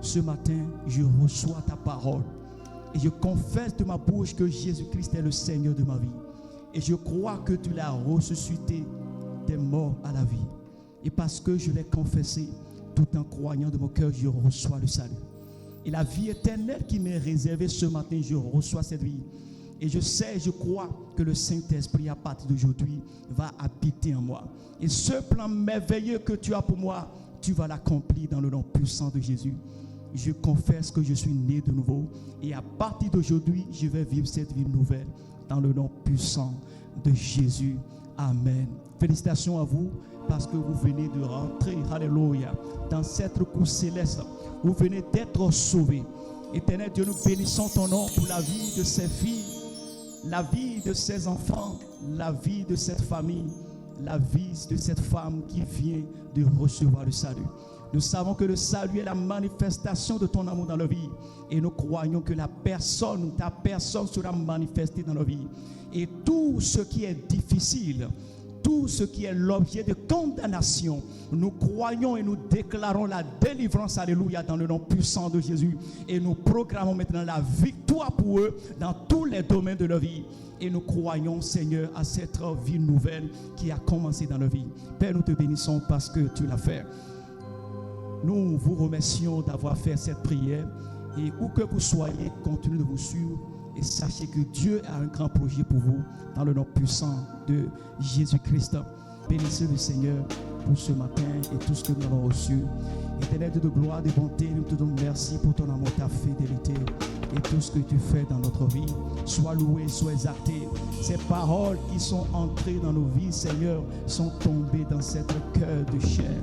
Ce matin, je reçois ta parole et je confesse de ma bouche que Jésus-Christ est le Seigneur de ma vie. Et je crois que tu l'as ressuscité des morts à la vie. Et parce que je l'ai confessé, tout en croyant de mon cœur, je reçois le salut. Et la vie éternelle qui m'est réservée ce matin, je reçois cette vie. Et je sais, je crois que le Saint-Esprit, à partir d'aujourd'hui, va habiter en moi. Et ce plan merveilleux que tu as pour moi, tu vas l'accomplir dans le nom puissant de Jésus. Je confesse que je suis né de nouveau. Et à partir d'aujourd'hui, je vais vivre cette vie nouvelle dans le nom puissant de Jésus. Amen. Félicitations à vous parce que vous venez de rentrer, alléluia, dans cette cour céleste. Vous venez d'être sauvés. Éternel Dieu, nous bénissons ton nom pour la vie de ces filles, la vie de ces enfants, la vie de cette famille, la vie de cette femme qui vient de recevoir le salut. Nous savons que le salut est la manifestation de ton amour dans leur vie. Et nous croyons que ta personne sera manifestée dans leur vie. Et tout ce qui est difficile, tout ce qui est l'objet de condamnation. Nous croyons et nous déclarons la délivrance, alléluia, dans le nom puissant de Jésus. Et nous proclamons maintenant la victoire pour eux dans tous les domaines de leur vie. Et nous croyons, Seigneur, à cette vie nouvelle qui a commencé dans leur vie. Père, nous te bénissons parce que tu l'as fait. Nous vous remercions d'avoir fait cette prière. Et où que vous soyez, continuez de vous suivre. Et sachez que Dieu a un grand projet pour vous dans le nom puissant de Jésus-Christ. Bénissez le Seigneur pour ce matin et tout ce que nous avons reçu. Éternel Dieu de gloire, de bonté, nous te donnons merci pour ton amour, ta fidélité et tout ce que tu fais dans notre vie. Sois loué, sois exalté. Ces paroles qui sont entrées dans nos vies, Seigneur, sont tombées dans cette cœur de chair.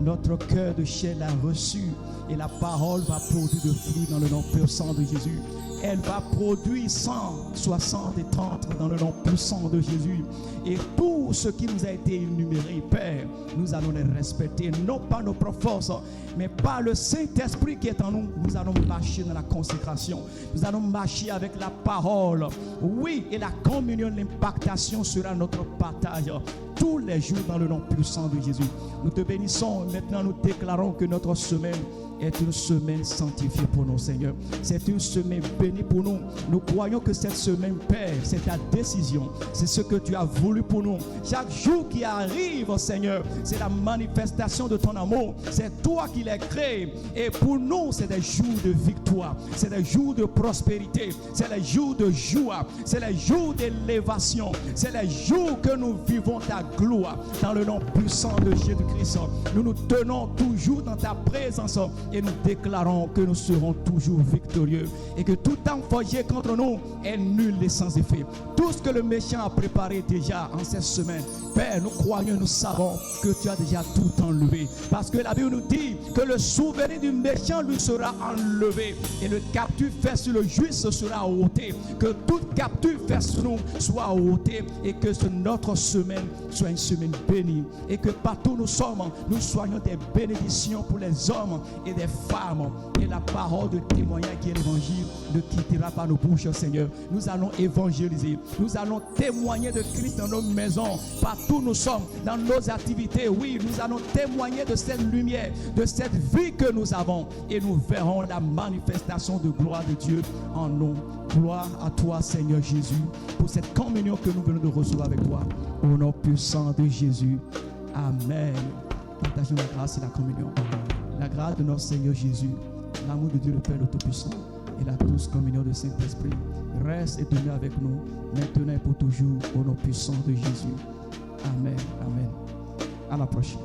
Notre cœur de chair l'a reçu et la parole va produire de fruits dans le nom puissant de Jésus. Elle va produire 100, 60 et 30 dans le nom puissant de Jésus. Et tout ce qui nous a été énuméré, Père, nous allons les respecter, non pas nos propres forces, mais par le Saint-Esprit qui est en nous. Nous allons marcher dans la consécration. Nous allons marcher avec la parole. Oui, et la communion, l'impactation sera notre partage tous les jours dans le nom puissant de Jésus. Nous te bénissons. Maintenant, nous déclarons que notre semaine est une semaine sanctifiée pour nous, Seigneur. C'est une semaine bénie pour nous. Nous croyons que cette semaine, Père, c'est ta décision. C'est ce que tu as voulu pour nous. Chaque jour qui arrive, Seigneur, c'est la manifestation de ton amour. C'est toi qui l'as créé. Et pour nous, c'est des jours de victoire. C'est des jours de prospérité. C'est les jours de joie. C'est les jours d'élévation. C'est les jours que nous vivons ta gloire. Dans le nom puissant de Jésus-Christ, nous nous tenons toujours dans ta présence. Et nous déclarons que nous serons toujours victorieux. Et que tout temps forgé contre nous est nul et sans effet. Tout ce que le méchant a préparé déjà en cette semaine, Père, nous croyons, nous savons que tu as déjà tout enlevé. Parce que la Bible nous dit que le souvenir du méchant lui sera enlevé. Et le captif fait sur le juste sera ôté. Que toute captive fait sur nous soit ôté. Et que notre semaine soit une semaine bénie. Et que partout nous sommes, nous soyons des bénédictions pour les hommes et des femmes. Et la parole de témoignage qui est l'évangile ne quittera pas nos bouches, Seigneur. Nous allons évangéliser. Nous allons témoigner de Christ dans nos maisons. Partout nous sommes, dans nos activités. Oui, nous allons témoigner de cette lumière, de cette vie que nous avons. Et nous verrons la manifestation de gloire de Dieu en nous. Gloire à toi, Seigneur Jésus, pour cette communion que nous venons de recevoir avec toi. Au nom puissant de Jésus. Amen. Partageons la grâce et la communion. La grâce de notre Seigneur Jésus, l'amour de Dieu le Père le Tout-Puissant et la douce communion du Saint-Esprit reste et demeure avec nous, maintenant et pour toujours, au nom puissant de Jésus. Amen. Amen. À la prochaine.